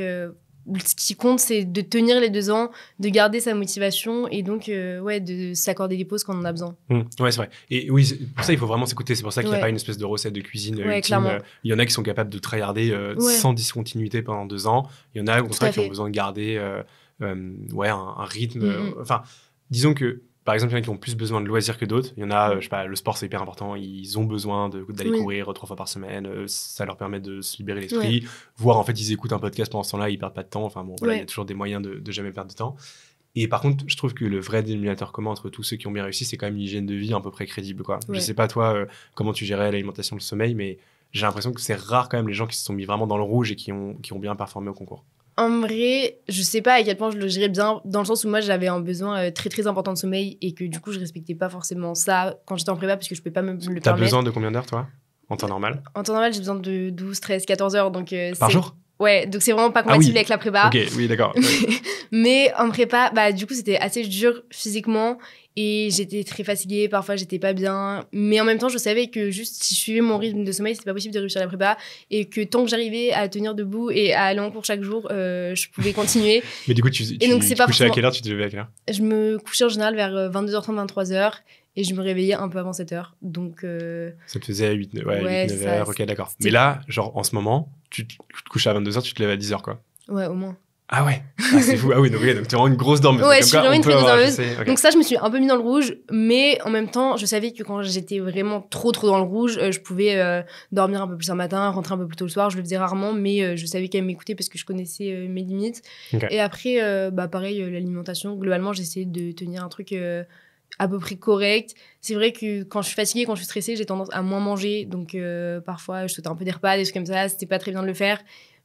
ce qui compte, c'est de tenir les 2 ans, de garder sa motivation et donc de s'accorder des pauses quand on en a besoin. Ouais, c'est vrai. Et oui, pour ça, il faut vraiment s'écouter. C'est pour ça qu'il n'y a pas une espèce de recette de cuisine ultime. Il y en a qui sont capables de tryharder sans discontinuité pendant 2 ans. Il y en a, au contraire, qui ont besoin de garder un rythme. Enfin, disons que, par exemple, il y en a qui ont plus besoin de loisirs que d'autres. Il y en a, je sais pas, le sport, c'est hyper important. Ils ont besoin d'aller courir 3 fois par semaine. Ça leur permet de se libérer l'esprit. Voire, en fait, ils écoutent un podcast pendant ce temps-là, ils perdent pas de temps. Enfin, bon, voilà, il y a toujours des moyens de jamais perdre de temps. Et par contre, je trouve que le vrai dénominateur commun entre tous ceux qui ont bien réussi, c'est quand même une hygiène de vie à peu près crédible, quoi. Je sais pas, toi, comment tu gérais l'alimentation, le sommeil, mais j'ai l'impression que c'est rare quand même les gens qui se sont mis vraiment dans le rouge et qui ont bien performé au concours. En vrai, je sais pas à quel point je le gérais bien, dans le sens où moi j'avais un besoin très très important de sommeil et que du coup je respectais pas forcément ça quand j'étais en prépa parce que je peux pas me le permettre. T'as besoin de combien d'heures, toi, en temps normal ? En temps normal, j'ai besoin de 12, 13, 14 heures. Donc, par jour ? Ouais, donc c'est vraiment pas compatible avec la prépa. Ok, oui, d'accord. Mais en prépa, du coup, c'était assez dur physiquement et j'étais très fatiguée. Parfois, j'étais pas bien. Mais en même temps, je savais que juste si je suivais mon rythme de sommeil, c'était pas possible de réussir la prépa et que tant que j'arrivais à tenir debout et à aller en cours chaque jour, je pouvais continuer. Mais du coup, tu te couchais à quelle heure ? Tu te levais à quelle heure ? Je me couchais en général vers 22h30, 23h. Et je me réveillais un peu avant 7h. Donc, ça te faisait 8-9 heures, ok, d'accord. Mais là, genre, en ce moment, tu te couches à 22h, tu te lèves à 10h, quoi. Ouais, au moins. Ah ouais, c'est fou. Ah oui, donc tu es vraiment une grosse dormeuse. Ouais, je suis vraiment une très grosse dormeuse. Okay. Donc ça, je me suis un peu mis dans le rouge. Mais en même temps, je savais que quand j'étais vraiment trop dans le rouge, je pouvais dormir un peu plus un matin, rentrer un peu plus tôt le soir. Je le faisais rarement, mais je savais quand même m'écouter parce que je connaissais mes limites. Okay. Et après, pareil, l'alimentation, globalement, j'essayais de tenir un truc... à peu près correct. C'est vrai que quand je suis fatiguée, quand je suis stressée, j'ai tendance à moins manger. Donc, parfois, je sautais un peu des repas, des trucs comme ça. C'était pas très bien de le faire.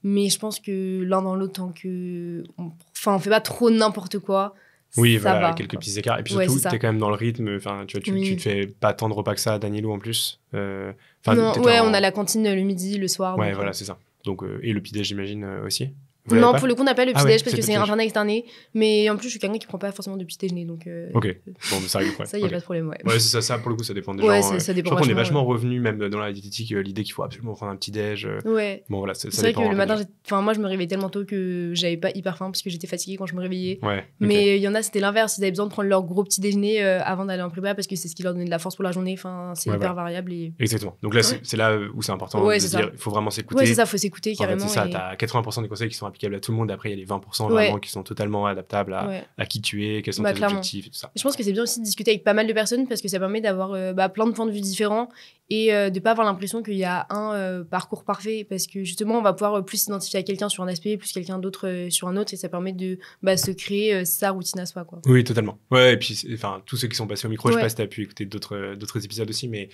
Mais je pense que l'un dans l'autre, tant que... on fait pas trop n'importe quoi. Oui, ça voilà, va, quelques quoi. petits écarts. Et puis surtout, t'es quand même dans le rythme. Enfin, tu te fais pas tant de repas que ça à Danilou en plus. Non, on a la cantine le midi, le soir. Ouais, voilà, c'est ça. Donc, et le petit-déj, j'imagine, aussi. Non, pour le coup, on n'a pas le petit-déj parce que c'est un internat externé. Mais en plus, je suis quelqu'un qui prend pas forcément de petit-déjeuner. Donc, ok, bon, mais ça arrive. Ça, il n'y a pas de problème. Ouais, c'est ça, pour le coup, ça dépend des gens. Ça dépend. Je crois qu'on est vachement revenu, même dans la diététique, l'idée qu'il faut absolument prendre un petit-déj. Ouais. Bon, voilà, ça c'est vrai que le matin, moi, je me réveillais tellement tôt que j'avais pas hyper faim parce que j'étais fatiguée quand je me réveillais. Ouais. Okay. Mais il y en a, c'était l'inverse. Ils avaient besoin de prendre leur gros petit-déjeuner avant d'aller en prépa parce que c'est ce qui leur donnait de la force pour la journée. Enfin, c'est hyper variable. Exactement. Donc là, c'est là où c'est important de se dire, il faut vraiment s'écouter. Ouais, c'est ça, il faut s'écouter carrément. C'est ça, t'as 80% des conseils qui sont applicables à tout le monde. Après, il y a les 20% vraiment qui sont totalement adaptables à qui tu es, quels sont tes objectifs et tout ça. Je pense que c'est bien aussi de discuter avec pas mal de personnes parce que ça permet d'avoir plein de points de vue différents et de pas avoir l'impression qu'il y a un parcours parfait, parce que justement on va pouvoir plus s'identifier à quelqu'un sur un aspect, plus quelqu'un d'autre sur un autre, et ça permet de se créer sa routine à soi, quoi. Oui, totalement. Ouais, et puis tous ceux qui sont passés au micro, je sais pas si tu as pu écouter d'autres épisodes aussi, mais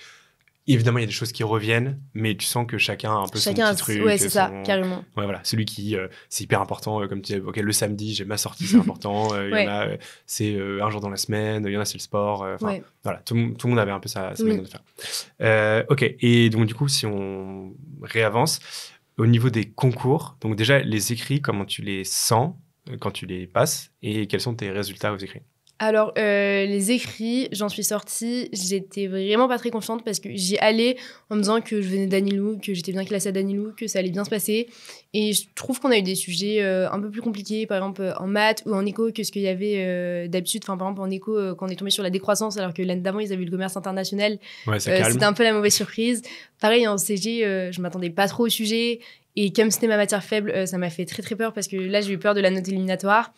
évidemment, il y a des choses qui reviennent, mais tu sens que chacun a un peu son petit truc. Ouais, c'est ça, carrément. Ouais, voilà. Celui qui, c'est hyper important, comme tu disais, ok, le samedi, j'ai ma sortie, c'est important. Il y en a, c'est un jour dans la semaine, il y en a, c'est le sport. Voilà, tout le monde avait un peu sa manière de faire. Ok, et donc du coup, si on réavance, au niveau des concours, donc déjà, les écrits, comment tu les sens quand tu les passes, et quels sont tes résultats aux écrits? Alors, les écrits, j'en suis sortie, j'étais vraiment pas très confiante parce que j'y allais en me disant que je venais d'Anilou, que j'étais bien classée à d'Anilou, que ça allait bien se passer. Et je trouve qu'on a eu des sujets un peu plus compliqués, par exemple en maths ou en éco, que ce qu'il y avait d'habitude. Enfin, par exemple, en éco, quand on est tombé sur la décroissance, alors que l'année d'avant, ils avaient eu le commerce international, c'était un peu la mauvaise surprise. Pareil, en CG, je m'attendais pas trop au sujet. Et comme c'était ma matière faible, ça m'a fait très très peur parce que là, j'ai eu peur de la note éliminatoire.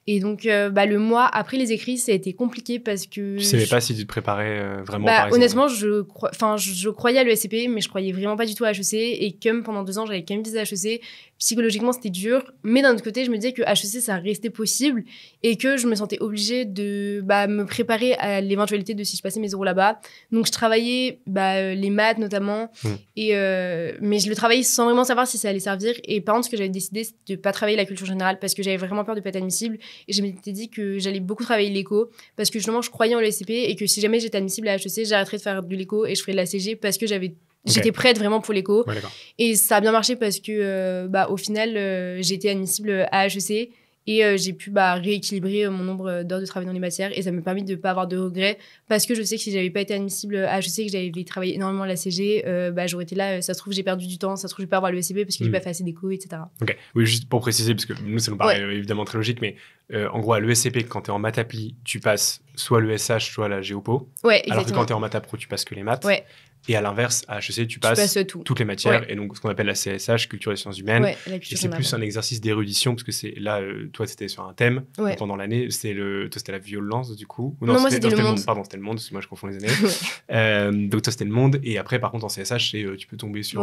Et donc, le mois après les écrits, ça a été compliqué parce que... Je savais pas si tu te préparais vraiment, par exemple. Honnêtement, je croyais à l'ESCP, mais je croyais vraiment pas du tout à HEC. Et comme pendant 2 ans, j'avais quand même visé HEC, psychologiquement, c'était dur. Mais d'un autre côté, je me disais que HEC, ça restait possible et que je me sentais obligée de me préparer à l'éventualité de si je passais mes euros là-bas. Donc, je travaillais les maths notamment. Mais je le travaillais sans vraiment savoir si ça allait servir. Et par contre, ce que j'avais décidé, c'était de pas travailler la culture générale parce que j'avais vraiment peur de pas être admissible. Et je m'étais dit que j'allais beaucoup travailler l'éco parce que justement, je croyais en l'ESCP et que si jamais j'étais admissible à HEC, j'arrêterais de faire de l'éco et je ferais de la CG parce que j'étais prête vraiment pour l'éco. Ouais, et ça a bien marché parce que au final, j'ai été admissible à HEC et j'ai pu rééquilibrer mon nombre d'heures de travail dans les matières et ça m'a permis de ne pas avoir de regrets parce que je sais que si j'avais pas été admissible à HEC, que j'avais travaillé énormément à la CG, j'aurais été là, ça se trouve j'ai perdu du temps, ça se trouve je vais pas avoir le SCP parce que j'ai pas fait assez d'éco, etc. Ok, oui, juste pour préciser, parce que nous ça nous paraît évidemment très logique, mais en gros à l'ESCP, quand tu es en maths appli, tu passes soit le SH, soit la Géopo. Ouais, exactement. Alors que quand tu es en maths pro, tu passes que les maths. Ouais. Et à l'inverse, à HEC, tu passes toutes les matières, et donc ce qu'on appelle la CSH, culture et sciences humaines. Et c'est plus un exercice d'érudition, parce que c'est là, toi, c'était sur un thème pendant l'année. Toi, c'était la violence, du coup. Ou non, moi, c'était le monde. Pardon, c'était le monde, parce que moi, je confonds les années. Donc, toi, c'était le monde. Et après, par contre, en CSH, tu peux tomber sur,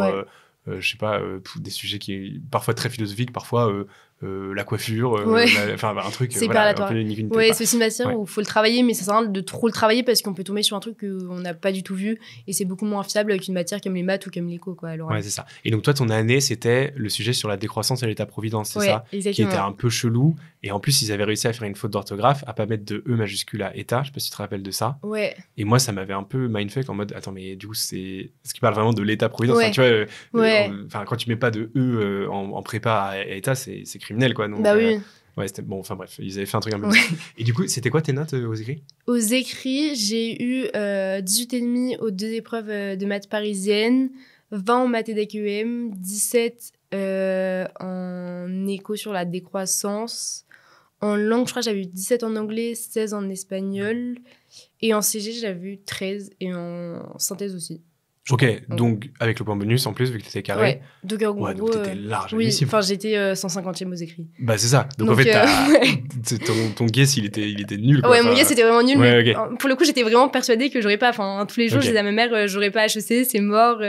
je sais pas, des sujets qui sont parfois très philosophiques, parfois la coiffure, un truc. C'est hyper aléatoire. C'est aussi une matière où il faut le travailler, mais ça sert à rien de trop le travailler parce qu'on peut tomber sur un truc qu'on n'a pas du tout vu et c'est beaucoup moins fiable qu'une matière comme les maths ou comme l'éco, quoi. Ouais, c'est ça. Et donc, toi, ton année, c'était le sujet sur la décroissance et l'état-providence, c'est ça? Exactement. Qui était un peu chelou. Et en plus, ils avaient réussi à faire une faute d'orthographe, à pas mettre de E majuscule à état. Je sais pas si tu te rappelles de ça. Ouais. Et moi, ça m'avait un peu mindfuck en mode, attends, mais du coup, c'est ce qui parle vraiment de l'état-providence. Ouais. Tu vois, quand tu mets pas de E en prépa à état, c'est criminel, quoi. Donc, oui. Ouais, c'était bon. Enfin bref, ils avaient fait un truc un peu. Et du coup, c'était quoi tes notes aux écrits? Aux écrits, j'ai eu 18,5 aux 2 épreuves de maths parisiennes, 20 en maths et DQM, 17 en éco sur la décroissance. En langue, je crois que j'avais eu 17 en anglais, 16 en espagnol. Et en CG, j'avais eu 13 et en synthèse aussi. Ok, donc avec le point bonus en plus, vu que t'étais carré. Ouais, donc en gros. Donc t'étais large. Oui, enfin j'étais 150e aux écrits. Bah c'est ça. Donc en fait, ton guess, il était nul, quoi. Ouais, mon guess était vraiment nul. Ouais, mais pour le coup, j'étais vraiment persuadée que j'aurais pas. Enfin, tous les jours, je disais à ma mère, j'aurais pas HEC, c'est mort.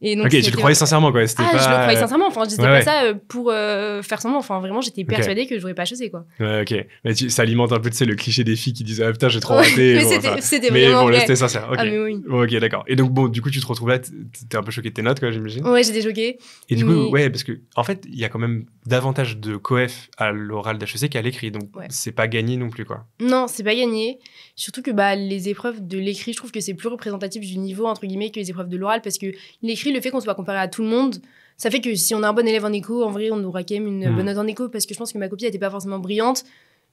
Et donc, ok, tu le croyais sincèrement, quoi. Je le croyais sincèrement. Enfin, je disais pas ça pour faire semblant. Enfin, vraiment, j'étais persuadée que j'aurais pas HEC, quoi. Ouais, ok. Mais ça alimente un peu, tu sais, le cliché des filles qui disent, ah putain, j'ai trop raté. Mais c'était vraiment. Mais bon, là, c'était sincère. Ok. Ah, mais oui. Ok, d'accord. Et donc, bon, du coup, tu te retrouves là, t'es un peu choquée de tes notes, quoi, j'imagine. Ouais, j'étais choquée. Et du coup, parce que, en fait, il y a quand même davantage de coef à l'oral d'HEC qu'à l'écrit. Donc, c'est pas gagné non plus, quoi. Non, c'est pas gagné. Surtout que les épreuves de l'écrit, je trouve que c'est plus représentatif du niveau, entre guillemets, que les épreuves de l'oral. Parce que l'écrit, le fait qu'on soit comparé à tout le monde, ça fait que si on a un bon élève en éco, en vrai, on aura quand même une bonne note en éco. Parce que je pense que ma copie n'était pas forcément brillante.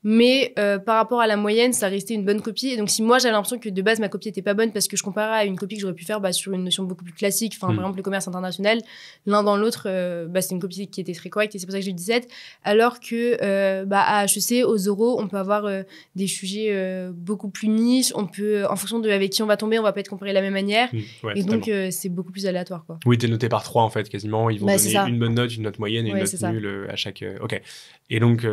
Mais par rapport à la moyenne, ça restait une bonne copie. Et donc, si moi, j'avais l'impression que de base, ma copie était pas bonne parce que je comparais à une copie que j'aurais pu faire sur une notion beaucoup plus classique, par exemple, le commerce international, l'un dans l'autre, c'est une copie qui était très correcte et c'est pour ça que j'ai eu 17. Alors que à HEC, aux oraux, on peut avoir des sujets beaucoup plus niches. On peut, en fonction de avec qui on va tomber, on va pas être comparé de la même manière. Ouais, et donc, c'est beaucoup plus aléatoire, quoi. Oui, t'es noté par 3, en fait, quasiment. Ils vont donner une bonne note, une note moyenne et une note nulle à chaque... Ok. Et donc,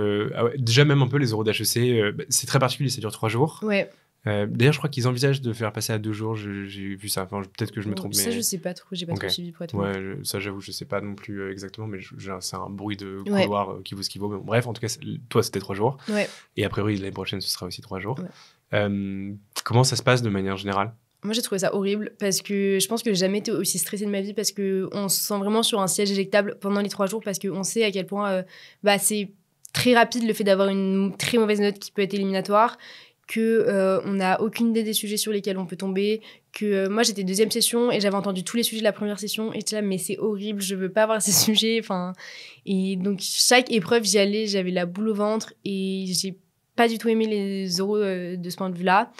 déjà, même un peu les oraux d'HEC, c'est très particulier, ça dure 3 jours. Ouais. D'ailleurs, je crois qu'ils envisagent de faire passer à 2 jours. J'ai vu ça. Enfin, peut-être que je me trompe. Ça, je sais pas trop. J'ai pas trop suivi pour être honnête. Ouais, ça, j'avoue, je sais pas non plus exactement, mais c'est un bruit de couloir qui vaut ce qu'il vaut. Mais bon, bref, en tout cas, toi, c'était 3 jours. Ouais. Et a priori, l'année prochaine, ce sera aussi 3 jours. Ouais. Comment ça se passe de manière générale? Moi, j'ai trouvé ça horrible parce que je pense que j'ai jamais été aussi stressée de ma vie parce qu'on se sent vraiment sur un siège éjectable pendant les 3 jours parce qu'on sait à quel point c'est très rapide le fait d'avoir une très mauvaise note qui peut être éliminatoire, qu'on n'a aucune idée des sujets sur lesquels on peut tomber, que moi, j'étais deuxième session et j'avais entendu tous les sujets de la première session et j'étais là, mais c'est horrible, je veux pas avoir ces sujets. Et donc, chaque épreuve, j'y allais, j'avais la boule au ventre et j'ai pas du tout aimé les oraux de ce point de vue-là.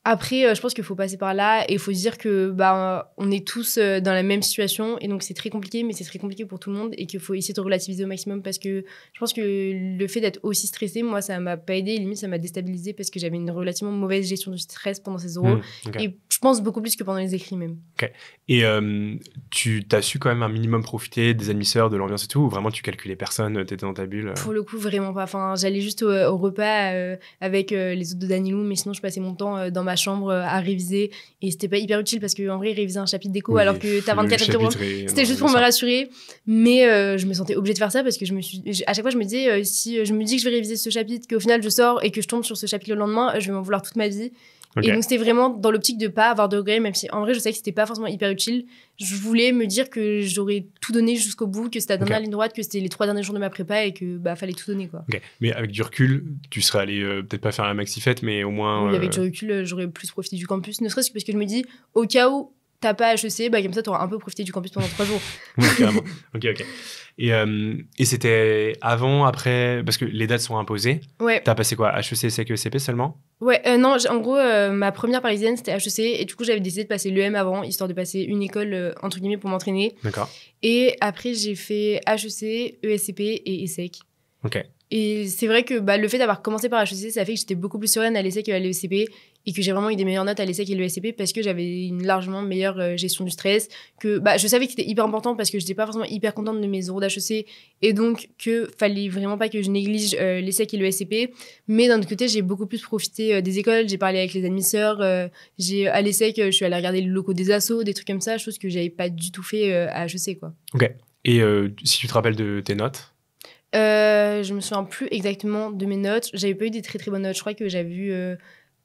Après, je pense qu'il faut passer par là et il faut se dire que on est tous dans la même situation et donc c'est très compliqué, mais c'est très compliqué pour tout le monde et qu'il faut essayer de relativiser au maximum parce que je pense que le fait d'être aussi stressé, moi, ça m'a pas aidé, limite ça m'a déstabilisé parce que j'avais une relativement mauvaise gestion du stress pendant ces oraux et je pense beaucoup plus que pendant les écrits même. Ok. Et tu t'as su quand même un minimum profiter des admisseurs, de l'ambiance et tout, ou vraiment tu calculais personne, t'étais dans ta bulle? Pour le coup, vraiment pas. Enfin, j'allais juste au repas avec les autres de Danilou, mais sinon je passais mon temps dans ma chambre à réviser et c'était pas hyper utile parce qu'en vrai réviser un chapitre d'éco alors que t'as 24 chapitres c'était juste pour me rassurer, mais je me sentais obligée de faire ça parce que à chaque fois je me disais si je me dis que je vais réviser ce chapitre, qu'au final je sors et que je tombe sur ce chapitre le lendemain, je vais m'en vouloir toute ma vie. Et donc c'était vraiment dans l'optique de pas avoir de regrets, même si en vrai je sais que c'était pas forcément hyper utile. Je voulais me dire que j'aurais tout donné jusqu'au bout, que c'était la dernière ligne droite, que c'était les 3 derniers jours de ma prépa et que fallait tout donner, quoi. Mais avec du recul, tu serais allé peut-être pas faire la maxi-fête, mais au moins... Oui, avec du recul, j'aurais plus profité du campus, ne serait-ce que parce que je me dis, au cas où t'as pas HEC, comme ça t'auras un peu profité du campus pendant 3 jours. Oui, carrément. Ok. Et c'était avant, après, parce que les dates sont imposées. Ouais. T'as passé quoi, HEC, ESSEC, ESCP seulement? Ouais, non, en gros, ma première parisienne, c'était HEC, et du coup, j'avais décidé de passer l'EM avant, histoire de passer une école, entre guillemets, pour m'entraîner. D'accord. Et après, j'ai fait HEC, ESCP et ESSEC. Ok. Et c'est vrai que le fait d'avoir commencé par HEC, ça fait que j'étais beaucoup plus sereine à l'ESSEC qu'à l'ESCP et que j'ai vraiment eu des meilleures notes à l'ESSEC et l'ESCP parce que j'avais une largement meilleure gestion du stress, que je savais que c'était hyper important parce que j'étais pas forcément hyper contente de mes oraux d'HEC et donc que fallait vraiment pas que je néglige l'ESSEC et l'ESCP. Mais d'un autre côté, j'ai beaucoup plus profité des écoles, j'ai parlé avec les admisseurs, à l'ESSEC, je suis allée regarder les locaux des assos, des trucs comme ça, chose que j'avais pas du tout fait à HEC, quoi. Ok. Et si tu te rappelles de tes notes? Je me souviens plus exactement de mes notes. J'avais pas eu des très très bonnes notes. Je crois que j'avais eu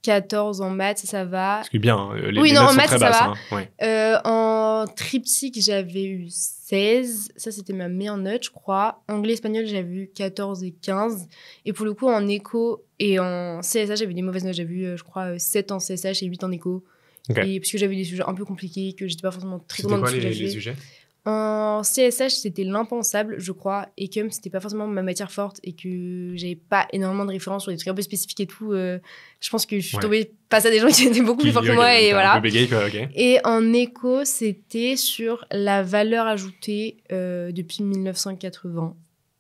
14 en maths, ça va. Ce qui est bien, les oui, notes non, en sont maths, très ça basses. va. Hein. Ouais. En triptyque, j'avais eu 16. Ça, c'était ma meilleure note, je crois. Anglais, espagnol, j'avais eu 14 et 15. Et pour le coup, en éco et en CSH, j'avais eu des mauvaises notes. J'avais eu, je crois, 7 en CSH et 8 en éco. Okay. Et parce que j'avais eu des sujets un peu compliqués, que j'étais pas forcément très contente de ce que j'avais fait. C'était quoi les sujets? En CSH, c'était l'impensable, je crois, et comme c'était pas forcément ma matière forte et que j'avais pas énormément de références sur des trucs un peu spécifiques et tout, je pense que je suis tombée face à des gens qui étaient beaucoup plus forts que moi et voilà. Un peu bégaye, quoi, okay. Et en éco, c'était sur la valeur ajoutée depuis 1980,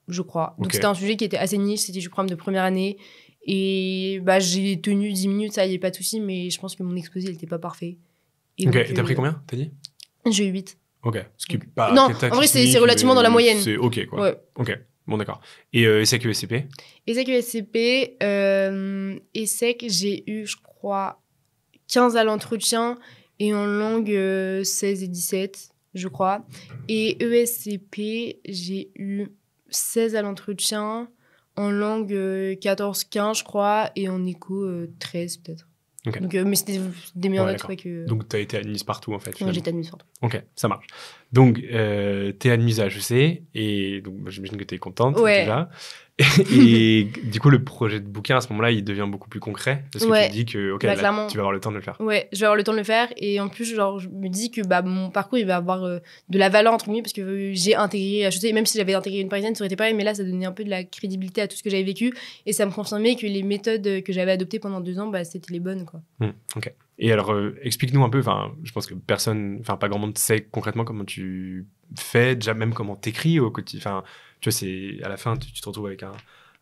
je crois. Donc c'était un sujet qui était assez niche, c'était du programme de première année. Et j'ai tenu 10 minutes, ça y est, pas de souci, mais je pense que mon exposé, il était pas parfait. Et donc, et t'as pris combien, t'as dit? J'ai eu 8. Ok. Ce qui est pas non, en vrai, c'est relativement dans la moyenne. C'est ok, quoi. Ouais. Ok. Bon, d'accord. Et ESSEC, ESCP? ESSEC, ESCP, ESSEC, j'ai eu, je crois, 15 à l'entretien et en langue 16 et 17, je crois. Et ESCP, j'ai eu 16 à l'entretien, en langue 14-15, je crois, et en éco 13 peut-être. Okay. Donc, mais c'était des meilleures notes. Que... Donc, tu as été admise partout, en fait. Ouais, j'ai été admise partout. Ok, ça marche. Donc, tu es admise à HEC, et donc, j'imagine que tu es contente déjà. Et du coup, le projet de bouquin, à ce moment-là, il devient beaucoup plus concret. Parce que tu te dis que, OK, là, clairement. tu vas avoir le temps de le faire. Ouais, je vais avoir le temps de le faire. Et en plus, genre, je me dis que mon parcours, il va avoir de la valeur, entre guillemets, parce que j'ai intégré HEC. Et même si j'avais intégré une parisienne, ça aurait été pareil. Mais là, ça donnait un peu de la crédibilité à tout ce que j'avais vécu. Et ça me confirmait que les méthodes que j'avais adoptées pendant 2 ans, c'était les bonnes, quoi. OK. Et alors, explique-nous un peu, je pense que pas grand monde sait concrètement comment tu fais, déjà même comment t'écris au quotidien. Tu vois, c'est à la fin, tu te retrouves avec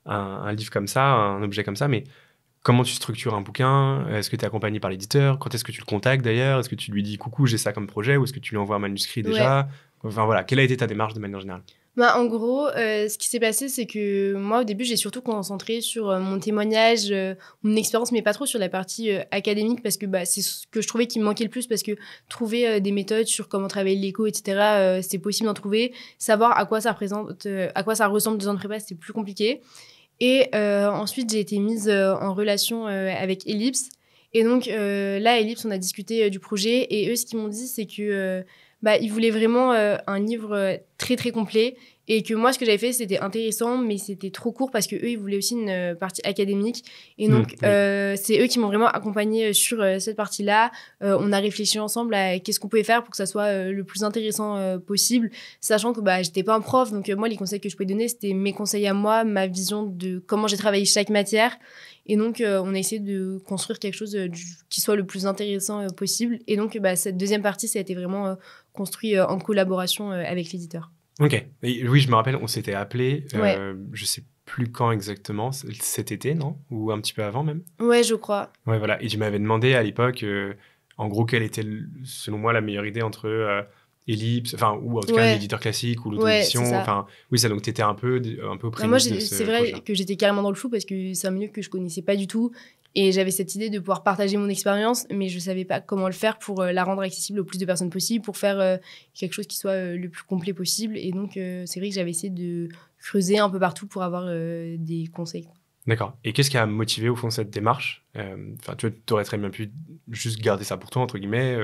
un livre comme ça, un objet comme ça, mais comment tu structures un bouquin? Est-ce que tu es accompagné par l'éditeur? Quand est-ce que tu le contactes d'ailleurs? Est-ce que tu lui dis coucou, j'ai ça comme projet? Ou est-ce que tu lui envoies un manuscrit déjà? Enfin voilà, quelle a été ta démarche de manière générale? En gros, ce qui s'est passé, c'est que moi, au début, j'ai surtout concentré sur mon témoignage, mon expérience, mais pas trop sur la partie académique, parce que c'est ce que je trouvais qui me manquait le plus, parce que trouver des méthodes sur comment travailler l'écho, etc., c'est possible d'en trouver. Savoir à quoi ça représente, à quoi ça ressemble 2 ans de prépa, c'était plus compliqué. Et ensuite, j'ai été mise en relation avec Ellipse. Et donc, là, Ellipse, on a discuté du projet. Et eux, ce qu'ils m'ont dit, c'est que ils voulaient vraiment un livre très, très complet. Et que moi, ce que j'avais fait, c'était intéressant, mais c'était trop court parce qu'eux, ils voulaient aussi une partie académique. Et donc, c'est eux qui m'ont vraiment accompagnée sur cette partie-là. On a réfléchi ensemble à qu'est-ce qu'on pouvait faire pour que ça soit le plus intéressant possible, sachant que j'étais pas un prof. Donc, moi, les conseils que je pouvais donner, c'était mes conseils à moi, ma vision de comment j'ai travaillé chaque matière. Et donc, on a essayé de construire quelque chose qui soit le plus intéressant possible. Et donc, cette deuxième partie, ça a été vraiment construit en collaboration avec l'éditeur. OK. Et oui, je me rappelle, on s'était appelé, je sais plus quand exactement, cet été, non? Ou un petit peu avant même? Ouais, je crois. Ouais, voilà. Et tu m'avais demandé à l'époque, en gros, quelle était, selon moi, la meilleure idée entre Ellipse, ou en tout cas l'éditeur classique ou l'auto-édition. Oui, ça, donc tu étais un peu au prémisse de ce c'est vrai projet. que j'étais carrément dans le flou parce que c'est un milieu que je connaissais pas du tout. Et j'avais cette idée de pouvoir partager mon expérience, mais je savais pas comment le faire pour la rendre accessible au plus de personnes possible, pour faire quelque chose qui soit le plus complet possible. Et donc, c'est vrai que j'avais essayé de creuser un peu partout pour avoir des conseils. D'accord. Et qu'est-ce qui a motivé au fond cette démarche? Tu aurais très bien pu juste garder ça pour toi, entre guillemets.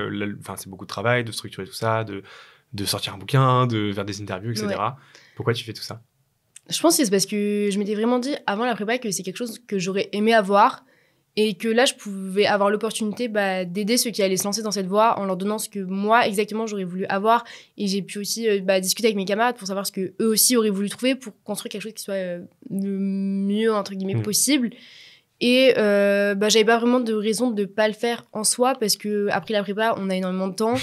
C'est beaucoup de travail, de structurer tout ça, de sortir un bouquin, de faire des interviews, etc. Ouais. Pourquoi tu fais tout ça? Je pense que c'est parce que je m'étais vraiment dit avant la prépa que c'est quelque chose que j'aurais aimé avoir. Et que là, je pouvais avoir l'opportunité d'aider ceux qui allaient se lancer dans cette voie en leur donnant ce que moi, exactement, j'aurais voulu avoir. Et j'ai pu aussi discuter avec mes camarades pour savoir ce qu'eux aussi auraient voulu trouver pour construire quelque chose qui soit le mieux, entre guillemets, possible. Et j'avais pas vraiment de raison de pas le faire en soi parce que après la prépa, on a énormément de temps,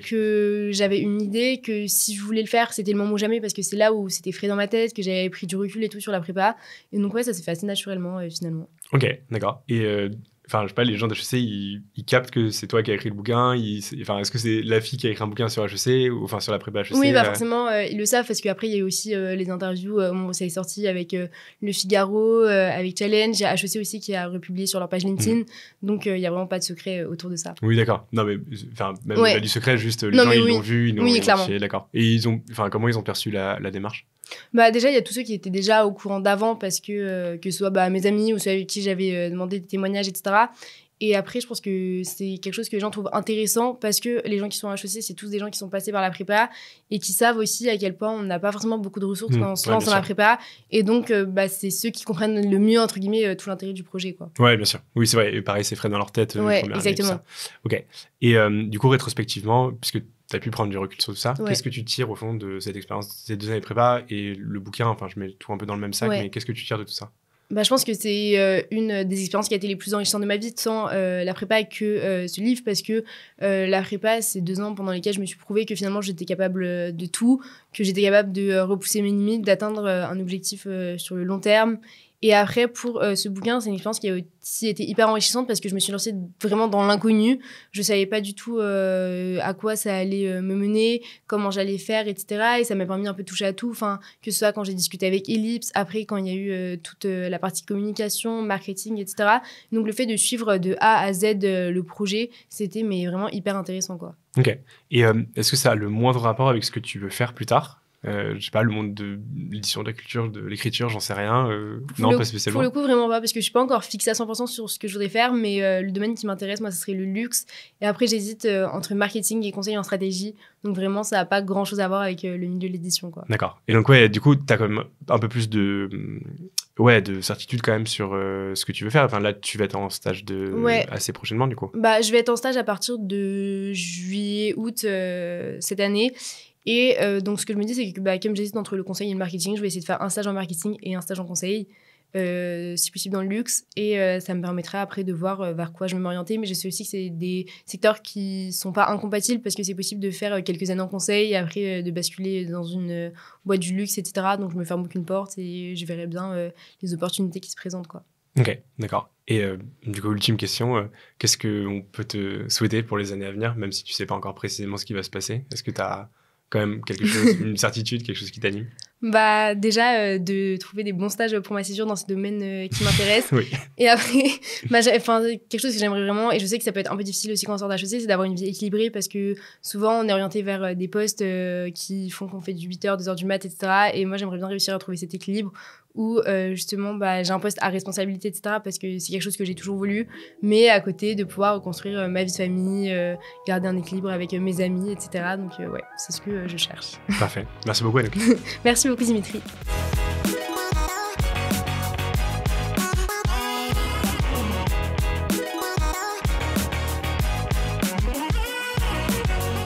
que j'avais une idée, que si je voulais le faire, c'était le moment ou jamais parce que c'est là où c'était frais dans ma tête, que j'avais pris du recul et tout sur la prépa. Et donc ça s'est fait assez naturellement finalement. Ok, d'accord. Et je sais pas, les gens d'HEC, ils captent que c'est toi qui as écrit le bouquin. Est-ce que c'est la fille qui a écrit un bouquin sur HEC ou sur la prépa HEC? Oui, forcément, ils le savent parce qu'après, il y a eu aussi les interviews. Ça est sorti avec Le Figaro, avec Challenge. Il y a HEC aussi qui a republié sur leur page LinkedIn. Donc, il n'y a vraiment pas de secret autour de ça. Oui, d'accord. Non, mais même au-delà du secret, juste les gens, ils l'ont vu, ils l'ont identifié. D'accord. Et comment ils ont perçu la démarche? Déjà, il y a tous ceux qui étaient déjà au courant d'avant parce que ce soit mes amis ou ceux avec qui j'avais demandé des témoignages, etc. Et après, je pense que c'est quelque chose que les gens trouvent intéressant parce que les gens qui sont à HEC, c'est tous des gens qui sont passés par la prépa et qui savent aussi à quel point on n'a pas forcément beaucoup de ressources quand on se lance dans la prépa. Et donc, c'est ceux qui comprennent le mieux, entre guillemets, tout l'intérêt du projet, quoi. Ouais, bien sûr. Oui, c'est vrai. Et pareil, c'est frais dans leur tête. Ouais, exactement. Ok. Et du coup, rétrospectivement, puisque tu as pu prendre du recul sur tout ça, qu'est-ce que tu tires au fond de cette expérience, ces 2 années de prépa et le bouquin? Je mets tout un peu dans le même sac, mais qu'est-ce que tu tires de tout ça? Je pense que c'est une des expériences qui a été les plus enrichissantes de ma vie, sans la prépa que ce livre, parce que la prépa, c'est 2 ans pendant lesquels je me suis prouvé que finalement j'étais capable de tout, que j'étais capable de repousser mes limites, d'atteindre un objectif sur le long terme. Et après, pour ce bouquin, c'est une expérience qui a aussi été hyper enrichissante parce que je me suis lancée vraiment dans l'inconnu. Je savais pas du tout à quoi ça allait me mener, comment j'allais faire, etc. Et ça m'a permis un peu de toucher à tout. Que ce soit quand j'ai discuté avec Ellipse, après quand il y a eu toute la partie communication, marketing, etc. Donc le fait de suivre de A à Z le projet, c'était vraiment hyper intéressant, quoi. Ok. Et est-ce que ça a le moindre rapport avec ce que tu veux faire plus tard? Je sais pas, le monde de l'édition, de la culture, de l'écriture, j'en sais rien. Non, pas spécialement. Pour le coup, vraiment pas, parce que je suis pas encore fixée à 100% sur ce que je voudrais faire, mais le domaine qui m'intéresse, moi, ce serait le luxe. Et après, j'hésite entre marketing et conseil en stratégie. Donc vraiment, ça n'a pas grand-chose à voir avec le milieu de l'édition, quoi. D'accord. Et donc, ouais, du coup, tu as quand même un peu plus de certitude quand même sur ce que tu veux faire. Enfin, là, tu vas être en stage assez prochainement, du coup. Bah, je vais être en stage à partir de juillet, août cette année. Et donc, ce que je me dis, c'est que comme j'hésite entre le conseil et le marketing, je vais essayer de faire un stage en marketing et un stage en conseil, si possible dans le luxe. Et ça me permettra après de voir vers quoi je vais m'orienter. Mais je sais aussi que c'est des secteurs qui ne sont pas incompatibles parce que c'est possible de faire quelques années en conseil et après de basculer dans une boîte du luxe, etc. Donc, je me ferme aucune porte et je verrai bien les opportunités qui se présentent, quoi. Ok, d'accord. Et du coup, ultime question, qu'est-ce qu'on peut te souhaiter pour les années à venir, même si tu ne sais pas encore précisément ce qui va se passer? Est-ce que tu as quand même quelque chose, une certitude, quelque chose qui t'anime? Bah, déjà, de trouver des bons stages pour ma césure dans ce domaine qui m'intéresse. Oui. Et après, quelque chose que j'aimerais vraiment, et je sais que ça peut être un peu difficile aussi quand on sort d'HEC, c'est d'avoir une vie équilibrée parce que souvent, on est orienté vers des postes qui font qu'on fait du 8h, 2h du mat, etc. Et moi, j'aimerais bien réussir à trouver cet équilibre où justement, j'ai un poste à responsabilité, etc. parce que c'est quelque chose que j'ai toujours voulu, mais à côté, de pouvoir construire ma vie de famille, garder un équilibre avec mes amis, etc. Donc, ouais, c'est ce que je cherche. Parfait. Merci beaucoup, Anouk. Merci beaucoup, Dimitri.